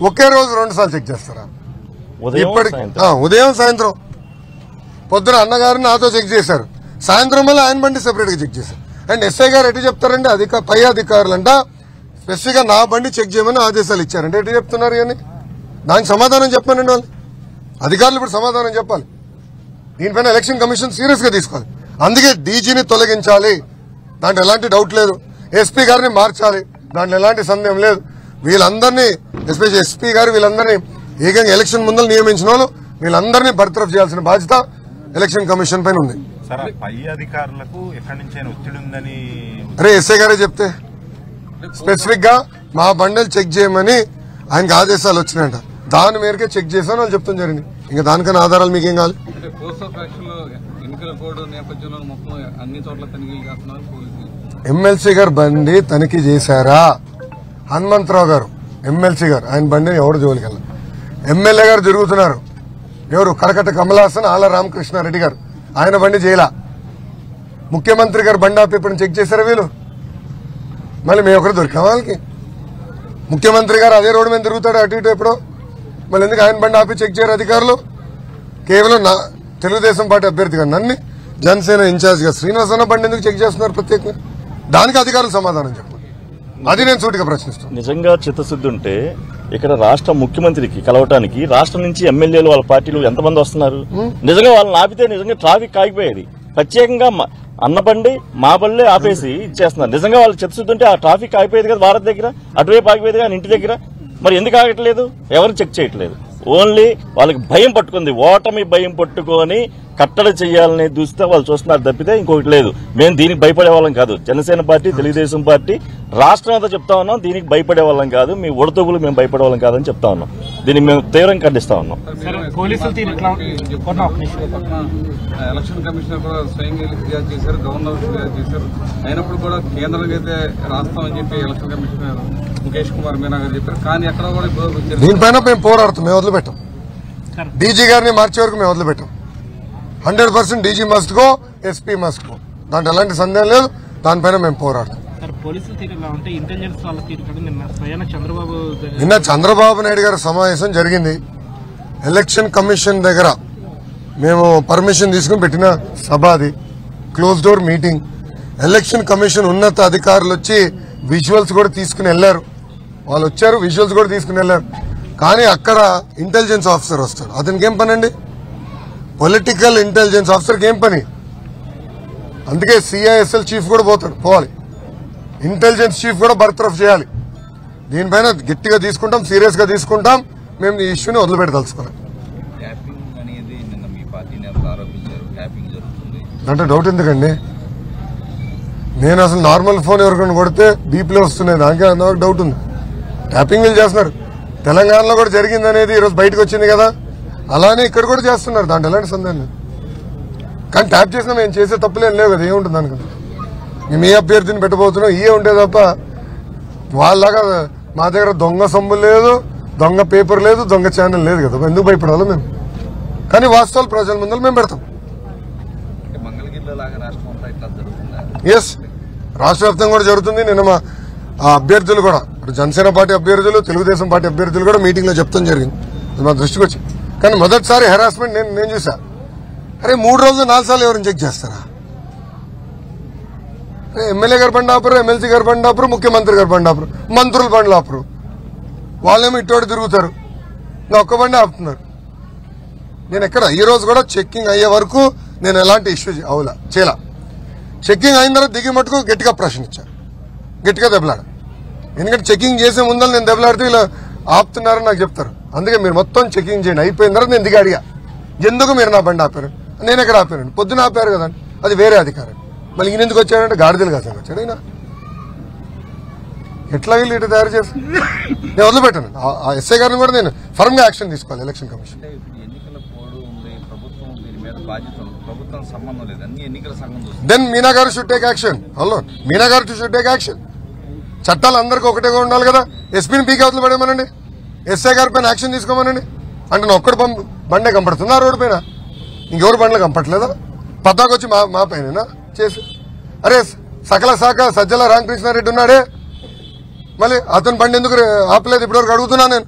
ఒకే రోజు 2 సార్లు చెక్ చేస్తారా? ఇప్పటికి ఉదయం సాయంత్రం. పొద్దున అన్నగారిని నాతో చెక్ చేశారు, సాయంత్రం మళ్ళీ ఆయన బండి సెపరేట్ గా చెక్ చేశారు. అండ్ ఎస్ఐ గారు ఎటు చెప్తారండి, పై అధికారులంట స్పెసిఫిక్ గా నా బండి చెక్ చేయమని ఆదేశాలు ఇచ్చారంటే ఎటు చెప్తున్నారు? కానీ దానికి సమాధానం చెప్పానండి వాళ్ళు. అధికారులు ఇప్పుడు సమాధానం చెప్పాలి. దీనిపైన ఎలక్షన్ కమిషన్ సీరియస్ గా తీసుకోవాలి. అందుకే డీజీని తొలగించాలి, దాంట్లో ఎలాంటి డౌట్ లేదు. ఎస్పీ గారిని మార్చాలి, దాంట్లో ఎలాంటి సందేహం లేదు. వీళ్ళందరినీ ఎస్పెషల్లీ ఎస్పీ గారు వీళ్ళందరినీ ఏకంగా ఎలక్షన్ ముందర నియమించిన వాళ్ళు వీళ్ళందరినీ బర్తరఫ్ చేయాల్సిన బాధ్యత ఎలక్షన్ కమిషన్ పైన ఉంది. పై అధికారులకు ఎక్కడి నుంచి ఒత్తిడి ఉందని అరే ఎస్ఐ గారే చెప్తే స్పెసిఫిక్ గా మా బండలు చెక్ చేయమని ఆయనకు ఆదేశాలు వచ్చినాయంట. దాని మేరకే చెక్ చేశాను వాళ్ళు చెప్తాం జరిగింది. ఇంకా దానికన్నా ఆధారాలు మీకేం కావాలి? ఎమ్మెల్సీ గారు బండి తనిఖీ చేశారా? హనుమంతరావు గారు ఎమ్మెల్సీ గారు ఆయన బండిని ఎవరు జోలికి వెళ్ళారు. ఎమ్మెల్యే గారు తిరుగుతున్నారు. ఎవరు? కరకట్ట కమలాసన్ ఆల రామకృష్ణారెడ్డి గారు ఆయన బండి చేయలా. ముఖ్యమంత్రి గారు బండి ఆపి ఇప్పుడు చెక్ చేశారా వీళ్ళు? మళ్ళీ మేము ఒకరు దొరికాం వాళ్ళకి. ముఖ్యమంత్రి గారు అదే రోడ్డు మీద తిరుగుతాడు అటు ఇటు ఎప్పుడో. మళ్ళీ ఎందుకు ఆయన బండి ఆపి చెక్ చేయరు అధికారులు? కేవలం తెలుగుదేశం పార్టీ అభ్యర్థిగా నన్ను జనసేన ఇన్ఛార్జ్ గా శ్రీనివాసన్న బండి ఎందుకు చెక్ చేస్తున్నారు ప్రత్యేకంగా? దానికి అధికారులు సమాధానం చెప్పాలి. అది నేను సూటిగా ప్రశ్నిస్తాను. నిజంగా చిత్తశుద్ధి ఉంటే ఇక్కడ రాష్ట్ర ముఖ్యమంత్రికి కలవటానికి రాష్ట్రం నుంచి ఎమ్మెల్యేలు వాళ్ళ పార్టీలు ఎంతమంది వస్తున్నారు? నిజంగా వాళ్ళని ఆపితే నిజంగా ట్రాఫిక్ ఆగిపోయేది. ప్రత్యేకంగా అన్నబండి మా బళ్ళే ఆపేసి ఇచ్చేస్తున్నారు. నిజంగా వాళ్ళు చిత్తశుద్ధి ఉంటే ఆ ట్రాఫిక్ ఆగిపోయేది కదా భారత్ దగ్గర, అటువైపు ఆగిపోయేది కానీ ఇంటి దగ్గర. మరి ఎందుకు ఆగట్లేదు? ఎవరు చెక్ చేయట్లేదు. ఓన్లీ వాళ్ళకి భయం పట్టుకుంది, ఓటమి భయం పట్టుకొని కట్టడి చేయాలని చూస్తే వాళ్ళు చూస్తున్నారు తప్పితే ఇంకొకటి లేదు. మేము దీనికి భయపడే వాళ్ళం కాదు. జనసేన పార్టీ, తెలుగుదేశం పార్టీ రాష్ట్రం అంతా చెప్తా ఉన్నాం, దీనికి భయపడే వాళ్ళం కాదు. మీ ఉడతగులు మేము భయపడే వాళ్ళం కాదని చెప్తా ఉన్నాం. దీన్ని మేము తీవ్రంగా ఖండిస్తా ఉన్నాం. ఎలక్షన్ కమిషనర్ కూడా స్వయంగా ఫిర్యాదు చేశారు, గవర్నర్ ఫిర్యాదు చేశారు. అయినప్పుడు కూడా కేంద్రానికి అయితే రాస్తామని చెప్పి ఎలక్షన్ కమిషనర్ ముఖేష్ కుమార్ మీనా గారు చెప్పారు. కానీ ఎక్కడ కూడా దీనిపైన మేము పోరాడుతాం, మేము వదిలిపెట్టాం. డీజీ గారిని మార్చే వరకు మేము వదిలిపెట్టాం. 100% DG must go, SP must go. దాంట్లో ఎలాంటి సందేహం లేదు. దానిపైన మేము పోరాడతాం. నిన్న చంద్రబాబు నాయుడు గారి సమావేశం జరిగింది. ఎలక్షన్ కమిషన్ దగ్గర మేము పర్మిషన్ తీసుకుని పెట్టిన సభ అది. Close door meeting. Election commission ఉన్నత అధికారులు వచ్చి విజువల్స్ కూడా తీసుకుని వెళ్లారు. వాళ్ళు వచ్చారు, విజువల్స్ కూడా తీసుకుని వెళ్లారు. కానీ అక్కడ ఇంటెలిజెన్స్ ఆఫీసర్ వస్తాడు. అతనికి ఏం పని అండి? పొలిటికల్ ఇంటెలిజెన్స్ ఆఫీసర్కి ఏం పని? అందుకే సిఐఎస్ఎల్ చీఫ్ కూడా పోవాలి. ఇంటెలిజెన్స్ చీఫ్ కూడా బర్తరఫ్ చేయాలి. దీనిపైన గట్టిగా తీసుకుంటాం, సీరియస్ గా తీసుకుంటాం. మేము ఈ ఇష్యూని వదిలిపెట్టదలుచుకోవాలి. అంటే డౌట్ ఎందుకండి? నేను అసలు నార్మల్ ఫోన్ ఎవరికైనా కొడితే బీపీలో వస్తున్నాయి, దానికే నాకు డౌట్ ఉంది. ట్యాపింగ్ వీళ్ళు చేస్తున్నారు. తెలంగాణలో కూడా జరిగింది అనేది ఈరోజు బయటకు వచ్చింది కదా, అలానే ఇక్కడ కూడా చేస్తున్నారు. దాంట్లో ఎలాంటి సందేహం లేదు. కానీ ట్యాప్ చేసినా మేము చేసే తప్పులేం లేవు కదా, ఏముంటుంది అనుకుంటా. మేము ఏ అభ్యర్థిని పెట్టబోతున్నాం ఇవే ఉంటే తప్ప వాళ్ళలాగా మా దగ్గర దొంగ సొమ్ము లేదు, దొంగ పేపర్ లేదు, దొంగ ఛానల్ లేదు కదా. ఎందుకు భయపడాలి మేము? కానీ వాస్తవాలు ప్రజల ముందర మేము పెడతాం. ఎస్, రాష్ట్ర వ్యాప్తంగా కూడా జరుగుతుంది. నిన్న మా అభ్యర్థులు కూడా, జనసేన పార్టీ అభ్యర్థులు, తెలుగుదేశం పార్టీ అభ్యర్థులు కూడా మీటింగ్ లో చెప్తాం జరిగింది. అది మా దృష్టికి వచ్చి. కానీ మొదటిసారి హెరాస్మెంట్ నేను చూసా. అరే 3 రోజులు 4 సార్లు ఎవరిని చెక్ చేస్తారా? ఎమ్మెల్యే గారు బండి ఆపరు, ఎమ్మెల్సీ గారు బండి ఆపరు, ముఖ్యమంత్రి గారు బండి ఆపరు, మంత్రులు బండ్లు ఆపరు. వాళ్ళేమో ఇటువంటి తిరుగుతారు, నా ఒక్క బండి ఆపుతున్నారు. నేను ఎక్కడ ఈ రోజు కూడా చెక్కింగ్ అయ్యే వరకు నేను ఎలాంటి ఇష్యూ చేయలా. చెక్కింగ్ అయిన తర్వాత దిగి మటుకు గట్టిగా ప్రశ్నించాను, గట్టిగా దెబ్బలాడు. ఎందుకంటే చెక్కింగ్ చేసే ముందర నేను దెబ్బలాడితే ఇలా ఆపుతున్నారని నాకు చెప్తారు. అందుకే మీరు మొత్తం చెక్కింగ్ చేయండి. అయిపోయిన తర్వాత నేను దిగి అడిగా, ఎందుకు మీరు నా బండి ఆపారు? నేను ఎక్కడ ఆపానండి? పొద్దున ఆపారు కదండి, అది వేరే అధికారం. మళ్ళీ ఈయన ఎందుకు వచ్చాడంటే గాడిదలు కాదని వచ్చాడు. అయినా ఎట్లా వీళ్ళు ఇటు తయారు చేసి నేను వదిలిపెట్టాను. ఆ ఎస్ఐ గారిని కూడా నేను ఫర్మ్ గా యాక్షన్ తీసుకోవాలి. ఎలక్షన్ కమిషన్ దెన్ మీనా గారు should take action. Hello, Meena గారు షుడ్ టేక్ యాక్షన్. చట్టాలు అందరికీ ఒకటేగా ఉండాలి కదా. ఎస్పీని పీకి అవతలు పడేమనండి, ఎస్ఐ గారి పైన యాక్షన్ తీసుకోమనండి. అంటే నా ఒక్కడు బండే కంపడుతుంది ఆ రోడ్డు పైన, ఇంకెవరు బండ్లు కంపట్లేదా? పద్దాకొచ్చి మా పైన చేసి, అరే సకల శాఖ సజ్జల రామకృష్ణారెడ్డి ఉన్నాడే, మళ్ళీ అతని బండి ఎందుకు ఆపలేదు ఇప్పటివరకు అడుగుతున్నా నేను.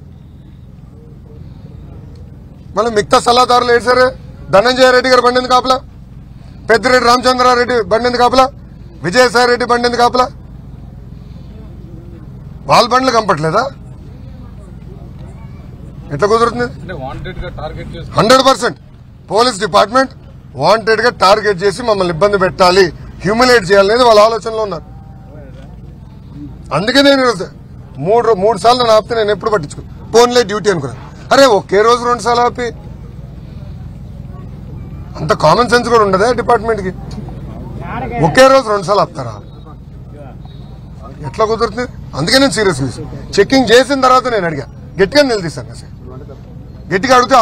మళ్ళీ మిగతా సలహాదారులు ఏడ్చారే, ధనంజయ రెడ్డి గారు బండి ఎందుకు ఆపలా, పెద్దిరెడ్డి రామచంద్రారెడ్డి బండి ఎందుకు ఆపలా, విజయసాయి రెడ్డి బండి ఎందుకు ఆపలా? వాళ్ళ బండ్లు కంపట్లేదా? ఎట్లా కుదురుతుంది? 100% పోలీస్ డిపార్ట్మెంట్ వాంటెడ్ గా టార్గెట్ చేసి మమ్మల్ని ఇబ్బంది పెట్టాలి, హ్యూమిలేట్ చేయాలనేది వాళ్ళ ఆలోచనలో ఉన్నారు. అందుకే నేను మూడు సార్లు నన్ను ఆపితే నేను ఎప్పుడు పట్టించుకో ఫోన్లే డ్యూటీ అనుకున్నాను. అరే ఒకే రోజు 2 సార్లు ఆపి అంత కామన్ సెన్స్ కూడా ఉండదా డిపార్ట్మెంట్కి? ఒకే రోజు 2 సార్లు ఆపుతారా? ఎట్లా కుదురుతుంది? అందుకే నేను సీరియస్ చెక్కింగ్ చేసిన తర్వాత నేను అడిగా, గట్టిగా నిలదీశాను. అసలు గట్టిగా అడిగితే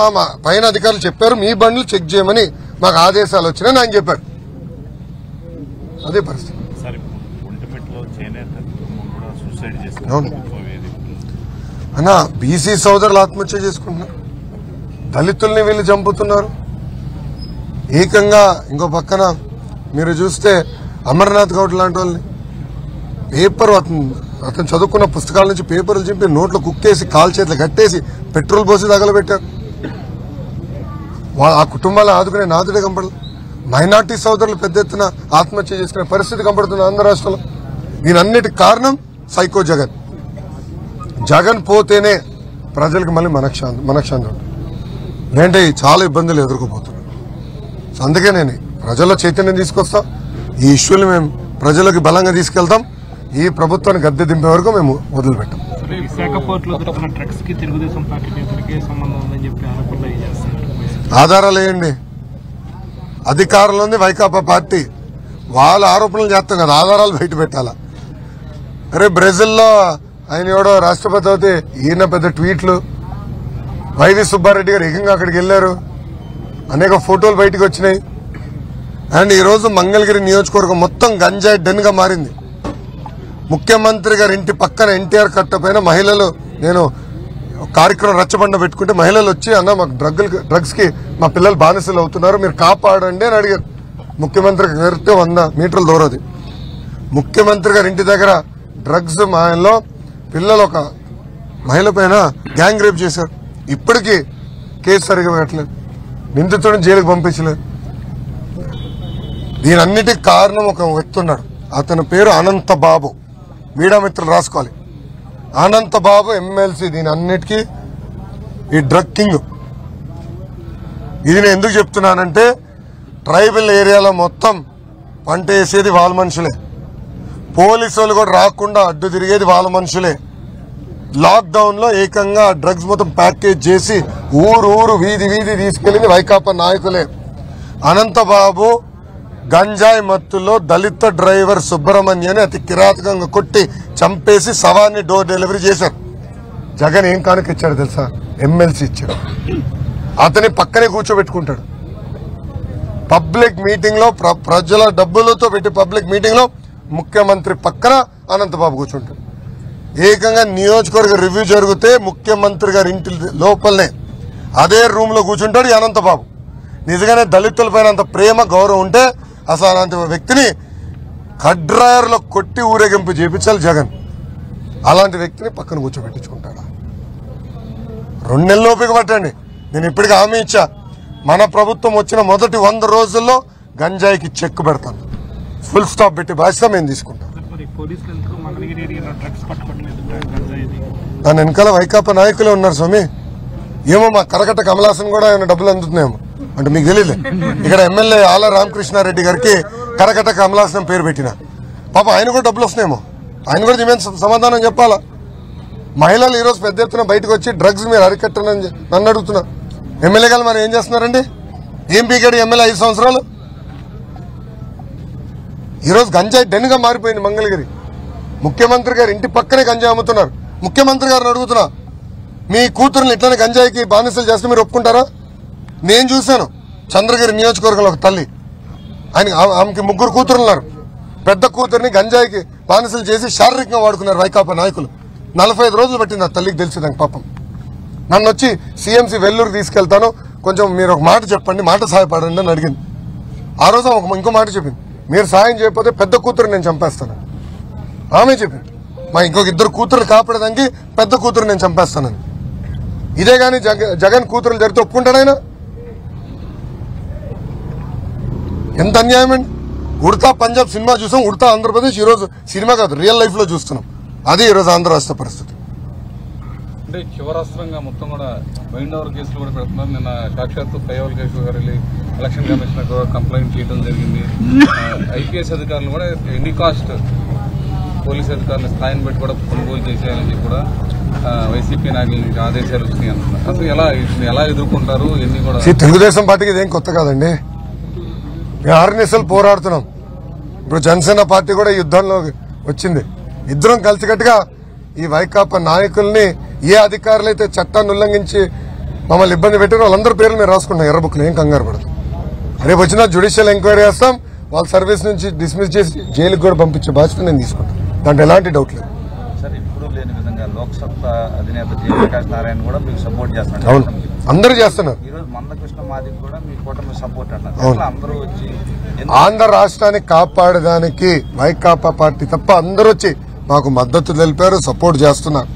పైన అధికారులు చెప్పారు మీ బండ్లు చెక్ చేయమని మాకు ఆదేశాలు వచ్చినాయని ఆయన చెప్పారు. అదే పరిస్థితి. అవును అన్నా, బీసీ సోదరులు ఆత్మహత్య చేసుకుంటున్నారు, దళితుల్ని వీళ్ళు చంపుతున్నారు. ఏకంగా ఇంకో పక్కన మీరు చూస్తే అమర్నాథ్ గౌడ్ లాంటి వాళ్ళని పేపర్ అతను చదువుకున్న పుస్తకాల నుంచి పేపర్లు చింపి నోట్లో కుక్కేసి కాలు చేతులు కట్టేసి పెట్రోల్ పోసి తగలబెట్టారు. ఆ కుటుంబాలను ఆదుకునే నాదుడే కనపడదు. మైనార్టీ సోదరులు పెద్ద ఎత్తున ఆత్మహత్య చేసుకునే పరిస్థితి కనపడుతుంది ఆంధ్ర రాష్ట్రంలో. దీనన్నిటికి కారణం సైకో జగన్. జగన్ పోతేనే ప్రజలకు మళ్ళీ మనశ్శాంతి ఉంటుంది, లేదంటే చాలా ఇబ్బందులు ఎదుర్కోబోతున్నారు. అందుకే నేను ప్రజల్లో చైతన్యం తీసుకొస్తా, ఈ ఇష్యూని మేము ప్రజలకు బలంగా తీసుకెళ్తాం. ఈ ప్రభుత్వాన్ని గద్దె దింపే వరకు మేము వదిలిపెట్టాం. విశాఖ పోర్టులో దొరికిన డ్రగ్స్ కి తెలుగుదేశం పార్టీ నేతలకే సంబంధం ఉందని చెప్పి ఆరోపణలు చేస్తారు. ఆధారాలు వేయండి. అధికారంలో ఉంది వైకాపా పార్టీ, వాళ్ళ ఆరోపణలు చేస్తాం కదా, ఆధారాలు బయట పెట్టాలా? అరే బ్రెజిల్లో ఆయన ఎవడో రాష్ట్రపతి అవుతే ఈయన పెద్ద ట్వీట్లు, వైవి సుబ్బారెడ్డి గారు ఏకంగా అక్కడికి వెళ్లారు, అనేక ఫోటోలు బయటకు వచ్చినాయి. అండ్ ఈరోజు మంగళగిరి నియోజకవర్గం మొత్తం గంజాయి డెన్ గా మారింది. ముఖ్యమంత్రి గారి ఇంటి పక్కన ఎన్టీఆర్ కట్ట పైన మహిళలు, నేను కార్యక్రమం రచ్చబండ పెట్టుకుంటే మహిళలు వచ్చి అన్న మాకు డ్రగ్స్ కి మా పిల్లలు బానిసలు అవుతున్నారు, మీరు కాపాడండి అని అడిగారు. ముఖ్యమంత్రి గారితో 100 మీటర్ల దూరది. ముఖ్యమంత్రి గారి ఇంటి దగ్గర డ్రగ్స్ మాయంలో పిల్లలు ఒక మహిళ పైన గ్యాంగ్ రేప్ చేశారు. ఇప్పటికీ కేసు సరిగా పెట్టలేదు, నిందితుడిని జైలుకు పంపించలేదు. దీనన్నిటికి కారణం ఒక వ్యక్తి ఉన్నాడు, అతని పేరు అనంత బాబు. మీడియా మిత్రులు రాసుకోవాలి, అనంత బాబు ఎమ్మెల్సీ. దీని అన్నిటికీ ఈ డ్రగ్ కింగ్. ఇది నేను ఎందుకు చెప్తున్నానంటే ట్రైబల్ ఏరియాలో మొత్తం పంట వేసేది వాళ్ళ మనుషులే, పోలీసు వాళ్ళు కూడా రాకుండా అడ్డు తిరిగేది వాళ్ళ మనుషులే. లాక్డౌన్ లో ఏకంగా డ్రగ్స్ మొత్తం ప్యాకేజ్ చేసి ఊరు వీధి తీసుకెళ్లింది వైకాపా నాయకులే. అనంతబాబు గంజాయి మత్తులో దళిత డ్రైవర్ సుబ్రహ్మణ్యని అతి కిరాతకంగా కొట్టి చంపేసి శవాన్ని డోర్ డెలివరీ చేశారు. జగన్ ఏం కానుక ఇచ్చాడు తెలుసా? ఎమ్మెల్సీ ఇచ్చాడు. అతని పక్కనే కూర్చోబెట్టుకుంటాడు. పబ్లిక్ మీటింగ్ లో ప్రజల డబ్బులతో పెట్టి పబ్లిక్ మీటింగ్ లో ముఖ్యమంత్రి పక్కన అనంతబాబు కూర్చుంటాడు. ఏకంగా నియోజకవర్గ రివ్యూ జరిగితే ముఖ్యమంత్రి గారి ఇంటి లోపలనే అదే రూమ్ లో కూర్చుంటాడు ఈ అనంతబాబు. నిజంగానే దళితులపైన అంత ప్రేమ గౌరవం ఉంటే అసలు అలాంటి వ్యక్తిని కడ్రాయర్లో కొట్టి ఊరేగింపు చేపించాలి జగన్. అలాంటి వ్యక్తిని పక్కన కూర్చోబెట్టించుకుంటాడా? 2 నెలలు ఓపిక పట్టండి. నేను ఇప్పటికీ హామీ ఇచ్చా, మన ప్రభుత్వం వచ్చిన మొదటి 100 రోజుల్లో గంజాయికి చెక్ పెడతాను, ఫుల్ స్టాప్ పెట్టి బాధ్యత మేము తీసుకుంటాం. దాని వెనకాల వైకాపా నాయకులే ఉన్నారు స్వామి. ఏమో మా కరకట్ట కమలాసన్ కూడా ఏమైనా డబ్బులు అందుతున్నాయేమో అంటే మీకు తెలియలే. ఇక్కడ ఎమ్మెల్యే ఆల రామకృష్ణారెడ్డి గారికి కరకట్ట కమలాసనం పేరు పెట్టిన పాప ఆయన కూడా డబ్బులు వస్తున్నాయేమో, ఆయన కూడా దీని సమాధానం చెప్పాలా? మహిళలు ఈరోజు పెద్ద ఎత్తున బయటకు వచ్చి డ్రగ్స్ మీరు అరికట్టనని నన్ను అడుగుతున్నారు. ఎమ్మెల్యే గారు మరి ఏం చేస్తున్నారండి? ఏం పీకాడు ఎమ్మెల్యే 5 సంవత్సరాలు? ఈరోజు గంజాయి డెన్గా మారిపోయింది మంగళగిరి. ముఖ్యమంత్రి గారు ఇంటి పక్కనే గంజాయి అమ్ముతున్నారు. ముఖ్యమంత్రి గారిని అడుగుతున్నా, మీ కూతురుని ఇట్లనే గంజాయికి బానిసలు చేస్తే మీరు ఒప్పుకుంటారా? నేను చూశాను చంద్రగిరి నియోజకవర్గంలో ఒక తల్లి, ఆమెకి 3 కూతురులు ఉన్నారు. పెద్ద కూతురిని గంజాయికి బానిసలు చేసి శారీరకంగా వాడుకున్నారు వైకాపా నాయకులు. 45 రోజులు పట్టింది ఆ తల్లికి తెలిసిందానికి పాపం. నన్ను వచ్చి సీఎంసీ వెల్లూరు తీసుకెళ్తాను, కొంచెం మీరు ఒక మాట చెప్పండి, మాట సహాయపడండి అని అడిగింది. ఆ రోజు ఇంకో మాట చెప్పింది, మీరు సాయం చేయకపోతే పెద్ద కూతురు నేను చంపేస్తాను. ఆమె చెప్పింది మా ఇంకొక 2 కూతురు కాపాడడానికి పెద్ద కూతురు నేను చంపేస్తానని. ఇదే కానీ జగన్ కూతురులు జరిగితే ఒప్పుకుంటాడైనా? ఎంత అన్యాయం అండి. ఉడతా పంజాబ్ సినిమా చూసాం, ఉడతా ఆంధ్రప్రదేశ్ ఈరోజు సినిమా కాదు రియల్ లైఫ్ లో చూస్తున్నాం. అదే ఈరోజు ఆంధ్ర రాష్ట్ర పరిస్థితి. అంటే చివరాస్త్రంగా మొత్తం కూడా మైండ్ ఓవర్ కేసులు కూడా పెడుతున్నారు. నిన్న సాక్షాత్తు కయ్యవల్ కేశవ్ గారు వెళ్ళి ఎలక్షన్ కమిషనర్ కూడా కంప్లైంట్ చేయడం జరిగింది. ఐపీఎస్ అధికారులు కూడా ఎనీ కాస్ట్ పోలీసు అధికారుల స్థాయిని బట్టి కూడా కొనుగోలు చేసేయాలని చెప్పి కూడా వైసీపీ నాయకులకి ఆదేశాలు వచ్చినాయి అంటున్నారు. అసలు ఎలా ఎదుర్కొంటారు? ఎన్ని కూడా తెలుగుదేశం పార్టీకి ఇదేం కొత్త కాదండి. మేము 6 నెలలు పోరాడుతున్నాం. ఇప్పుడు జనసేన పార్టీ కూడా యుద్ధంలో వచ్చింది. ఇద్దరం కలిసికట్టుగా ఈ వైకాపా నాయకుల్ని ఏ అధికారులు అయితే చట్టాన్ని ఉల్లంఘించి మమ్మల్ని ఇబ్బంది పెట్టారో వాళ్ళందరి పేర్లు మేము రాసుకుంటాం ఎర్ర బుక్లు. ఏం కంగారు పడదు. రేపు వచ్చినా జ్యుడిషియల్ ఎంక్వైరీ చేస్తాం. వాళ్ళ సర్వీస్ నుంచి డిస్మిస్ చేసి జైలుకి కూడా పంపించే బాధ్యత నేను తీసుకుంటాను. దాంట్లో ఎలాంటి డౌట్ లేదు. సార్, ఇప్పుడు లేని విధంగా లోక్సత్తా అధినేత జయప్రకాష్ నారాయణ కూడా మీకు సపోర్ట్ చేస్తున్నారు. అవును, అందరూ చేస్తున్నారు. ఈరోజు మందకృష్ణ మాదిక్ కూడా మీ కూటమి సపోర్ట్ అన్నారు. అవును, అందరూ వచ్చి ఆంధ్ర రాష్ట్రాన్ని కాపాడడానికి వైకాపా పార్టీ తప్ప అందరూ వచ్చి మాకు మద్దతు తెలిపారు, సపోర్ట్ చేస్తున్నారు.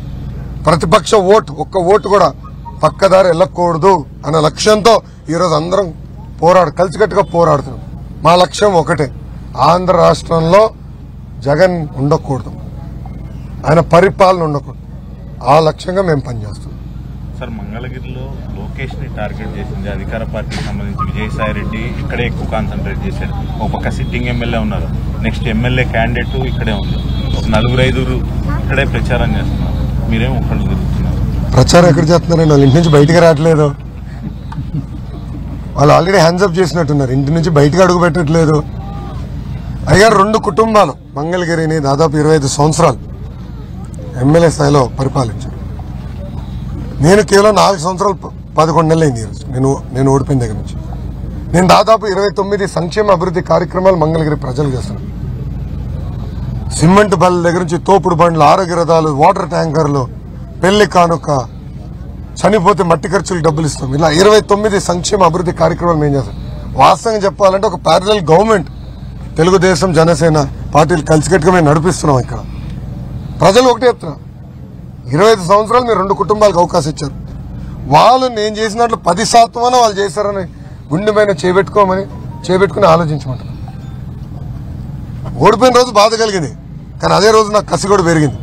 ప్రతిపక్ష ఓటు ఒక్క ఓటు కూడా పక్కదారి వెళ్ళకూడదు అన్న లక్ష్యంతో ఈరోజు అందరం కలిసికట్టుగా పోరాడుతున్నాం. మా లక్ష్యం ఒకటే, ఆంధ్ర రాష్ట్రంలో జగన్ ఉండకూడదు, ఆయన పరిపాలన ఉండకూడదు. ఆ లక్ష్యంగా మేము పనిచేస్తున్నాం. సార్, మంగళగిరిలో లోకేష్ ని టార్గెట్ చేసింది అధికార పార్టీకి సంబంధించి విజయసాయి రెడ్డి ఇక్కడే ఎక్కువ కాన్సన్ట్రేట్ చేశాడు. ఒక పక్క సిట్టింగ్ ఎమ్మెల్యే ఉన్నారు, నెక్స్ట్ ఎమ్మెల్యే క్యాండిడేట్ ఇక్కడే ఉంది. ఒక 4-5 ఇక్కడే ప్రచారం చేస్తున్నారు. మీరేం ఒక్కళ్ళు తిరుగుతున్నారు. ప్రచారం ఎక్కడ చేస్తున్నారండి? వాళ్ళ ఇంటి నుంచి బయటకు రావట్లేదు. వాళ్ళు ఆల్రెడీ హ్యాండ్సప్ చేసినట్టున్నారు. ఇంటి నుంచి బయటకు అడుగు పెట్టట్లేదు. అయ్యారు 2 కుటుంబాలు మంగళగిరిని దాదాపు 25 సంవత్సరాలు ఎమ్మెల్యే స్థాయిలో పరిపాలించారు. నేను కేవలం 4 సంవత్సరాలు 11 నెలలు అయింది. ఈరోజు నేను ఓడిపోయిన దగ్గర నుంచి నేను దాదాపు 29 సంక్షేమ అభివృద్ధి కార్యక్రమాలు మంగళగిరి ప్రజలు చేస్తున్నాను. సిమెంట్ బల్ల దగ్గర నుంచి తోపుడు బండ్లు, ఆరోగ్య రథాలు, వాటర్ ట్యాంకర్లు, పెళ్లి కానుక, చనిపోతే మట్టి ఖర్చులు డబ్బులు ఇస్తాం. ఇలా 29 సంక్షేమ అభివృద్ధి కార్యక్రమాలు మేము చేస్తాం. వాస్తవంగా చెప్పాలంటే ఒక ప్యారలల్ గవర్నమెంట్ తెలుగుదేశం జనసేన పార్టీలు కలిసికట్టుగా మేము నడిపిస్తున్నాం. ఇక్కడ ప్రజలు ఒకటే చెప్తున్నారు, 25 సంవత్సరాలు మీరు 2 కుటుంబాలకు అవకాశం ఇచ్చారు. వాళ్ళు నేను చేసినట్లు 10% వాళ్ళు చేశారని గుండె మీద చేపెట్టుకుని ఆలోచించమంటారు. ఓడిపోయిన రోజు బాధ కలిగింది, కానీ అదే రోజు నాకు కసి కూడా పెరిగింది.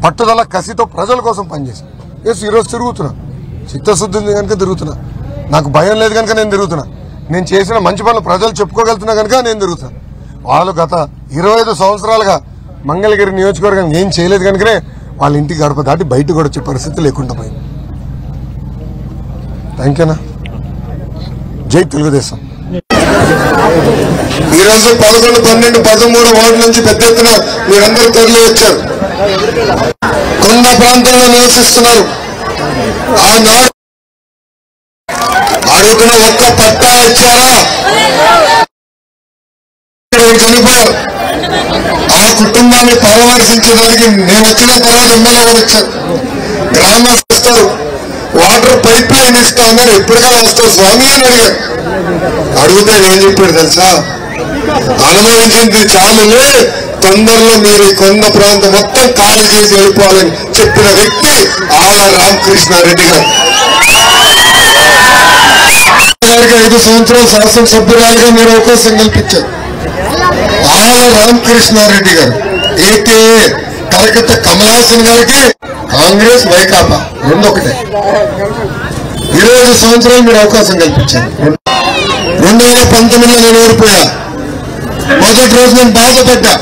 పట్టుదల కసితో ప్రజల కోసం పనిచేశాను. ఈరోజు తిరుగుతున్నా, చిత్తశుద్ధి ఉంది కనుక తిరుగుతున్నా. నాకు భయం లేదు కనుక నేను తిరుగుతున్నా. నేను చేసిన మంచి పనులు ప్రజలు చెప్పుకోగలుగుతున్నా కనుక నేను తిరుగుతున్నా. వాళ్ళు గత 25 సంవత్సరాలుగా మంగళగిరి నియోజకవర్గం ఏం చేయలేదు కనుకనే వాళ్ళ ఇంటికి గడప దాటి బయట కూడా వచ్చే పరిస్థితి లేకుండా పోయింది. థ్యాంక్ యూనా. జై తెలుగుదేశం. ఈరోజు 11, 12, 13 వార్డు నుంచి పెద్ద ఎత్తున మీరందరూ తరలి వచ్చారు. కొండ ప్రాంతంలో నివసిస్తున్నారు. ఆనాడు అడుగున ఒక్క పట్టా ఇచ్చారా? చనిపోయారు. ఆ కుటుంబాన్ని పరామర్శించడానికి నేను వచ్చిన తర్వాత ఎమ్మెల్యే కూడా వచ్చారు. గ్రామస్తులు వాటర్ పైప్ లైన్ ఇస్తా ఉన్నారు, ఎప్పటికైనా వస్తారు స్వామి అని అడిగారు. అడిగితే ఏం చెప్పాడు తెలుసా? అనుభవించింది చాలులే, తొందరలో మీరు ఈ కొండ ప్రాంతం మొత్తం ఖాళీ చేసి వెళ్ళిపోవాలని చెప్పిన వ్యక్తి ఆళ్ళ రామకృష్ణారెడ్డి గారు. 5 సంవత్సరాలు శాసనసభ్యురాలుగా మీరు అవకాశం కల్పించారు. ఆళ్ళ రామకృష్ణారెడ్డి గారు ఏకే కలకత్తా కమలాసన్ గారికి కాంగ్రెస్ వైకాపా 2 ఒకటే. 20 సంవత్సరాలు మీరు అవకాశం కల్పించారు. 2019లో నేను ఓడిపోయా. మొదటి రోజు నేను బాధపడ్డా.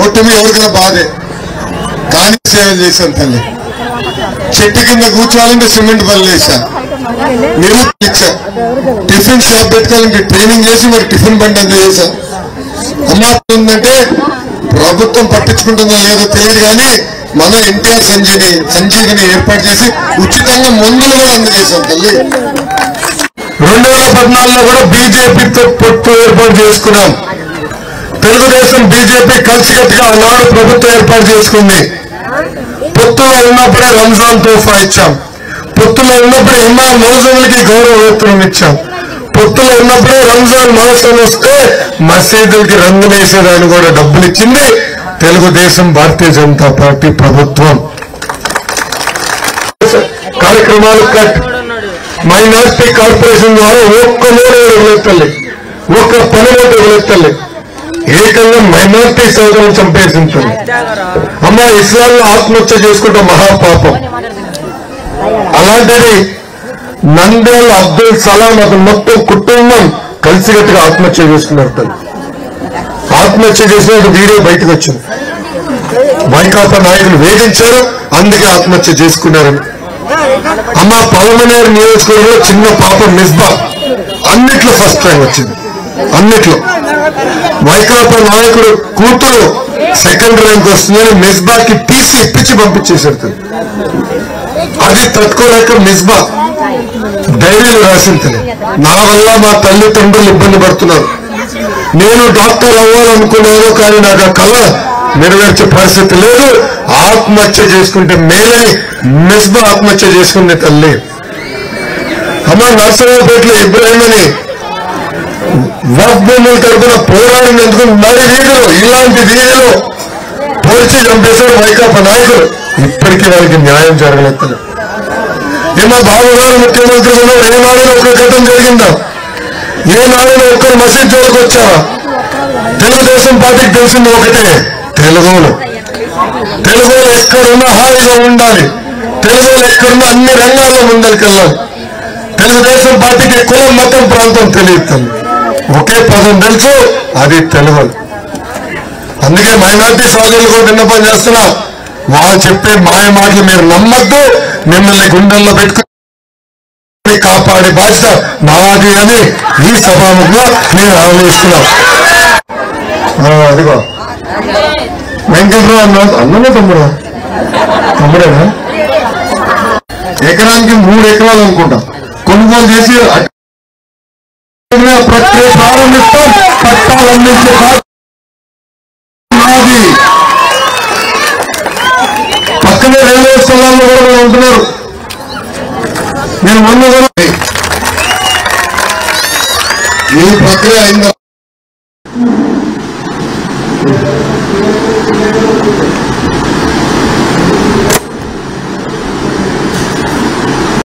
ఓటమి ఎవరికైనా బాధే, కానీ సేవ చేశాను తల్లి. చెట్టు కింద కూర్చోవాలంటే సిమెంట్ పనులు వేసా, నిరుద్యోగ ఇచ్చా, టిఫిన్ షాప్ పెట్టుకోవాలంటే ట్రైనింగ్ చేసి మరి టిఫిన్ బండి అంతా చేశా. అమ్మా ఉందంటే ప్రభుత్వం పట్టించుకుంటుందో లేదో తెలియదు, కానీ మన ఎన్టీఆర్ సంజీవిని ఏర్పాటు చేసి ఉచితంగా మందులు కూడా అందజేశాం తల్లి. 2014లో కూడా బీజేపీతో పొత్తు ఏర్పాటు చేసుకున్నాం. తెలుగుదేశం బీజేపీ కలిసికట్టుగా ఆనాడు ప్రభుత్వం ఏర్పాటు చేసుకుంది. పొత్తులో ఉన్నప్పుడే రంజాన్ తోఫా ఇచ్చాం. పొత్తులో ఉన్నప్పుడే ఇమాం మౌజుములకి గౌరవ వేతనం ఇచ్చాం. పొత్తులో ఉన్నప్పుడే రంజాన్ మాసం వస్తే మసీదులకి రంగులు వేసేదాన్ని కూడా డబ్బులు ఇచ్చింది తెలుగుదేశం భారతీయ జనతా పార్టీ ప్రభుత్వం. కార్యక్రమాలు కట్ మైనార్టీ కార్పొరేషన్ ద్వారా ఒక్క నోటు వదిలేస్తలే, ఒక్క పని నోటు వదిలేస్తలే, ఏకంగా మైనార్టీ సోదరులను చంపేసింది. అమ్మ ఇస్లాంలో ఆత్మహత్య చేసుకుంటే మహాపాపం. అలాంటిది నంద్యాల అబ్దుల్ సలాం అతను మొత్తం కుటుంబం కలిసికట్టుగా ఆత్మహత్య చేసుకున్నారు. తల్లి ఆత్మహత్య చేసిన వీడియో బయటకు వచ్చింది. వైకాపా నాయకులు వేధించారు, అందుకే ఆత్మహత్య చేసుకున్నారని. అమ్మ పలమనేరు నియోజకవర్గంలో చిన్న పాప మిస్బా అన్నిట్లో ఫస్ట్ ర్యాంక్ వచ్చింది. అన్నిట్లో వైకాపా నాయకుడు కూతురు సెకండ్ ర్యాంక్ వస్తుందని మిస్బాకి టీసీ ఇప్పించి పంపించేశారు. అది తట్టుకోలేక మిస్బా డైరీలు రాసింది, నా వల్ల మా తల్లిదండ్రులు ఇబ్బంది పడుతున్నారు, నేను డాక్టర్ అవ్వాలనుకున్నాను కానీ నాకు ఆ కళ నెరవేర్చే పరిస్థితి లేదు, ఆత్మహత్య చేసుకుంటే మేలని మిస్బా ఆత్మహత్య చేసుకునే తల్లి. అమ్మ నర్సరావుపేటలో ఇబ్రాహిం అని వక్ఫ్ భూముల తరఫున పోరాడినందుకు మరి వీధిలో ఇలాంటి వీధిలో పోల్చి చంపేశారు వైకాపా నాయకులు. ఇప్పటికీ వారికి న్యాయం జరగలేదు. ఏమో బాబు గారు ముఖ్యమంత్రి ఉన్నారు, ఏనాడైనా ఒక ఘటన జరిగిందా? ఏనాడైనా ఒక్కరు మసీద్ జోలికి వచ్చారా? తెలుగుదేశం పార్టీకి తెలిసింది ఒకటే, తెలుగులో ఎక్కడున్నా హాయిగా ఉండాలి, తెలుగులో ఎక్కడున్నా అన్ని రంగాల్లో ముందరికెళ్ళాలి. తెలుగుదేశం పార్టీకి కులం మతం ప్రాంతం తెలియదు, ఒకే పదం తెలుసు, అది తెలుగు. అందుకే మైనార్టీ సోదరులు కూడా విన్నపం చేస్తున్నా, వాళ్ళు చెప్పే మాయ మాటలు మీరు నమ్మద్దు, మిమ్మల్ని గుండెల్లో పెట్టుకుని కాపాడే బాధ్యత నాది అని ఈ సభాముఖంగా నేను ఆలోచిస్తున్నా. అదిగో వెంకటరావు అన్ననే తమ్ముడేనా? ఎకరానికి 3 ఎకరాలు అనుకుంటా కొనుగోలు చేసి ప్రక్రియ ప్రారంభిస్తాం. పట్టాలు అందించే నాది. పక్కనే రైల్వే స్థలాల్లో కూడా ఉంటున్నారు. నేను మొన్న ఈ ప్రక్రియ అయిందా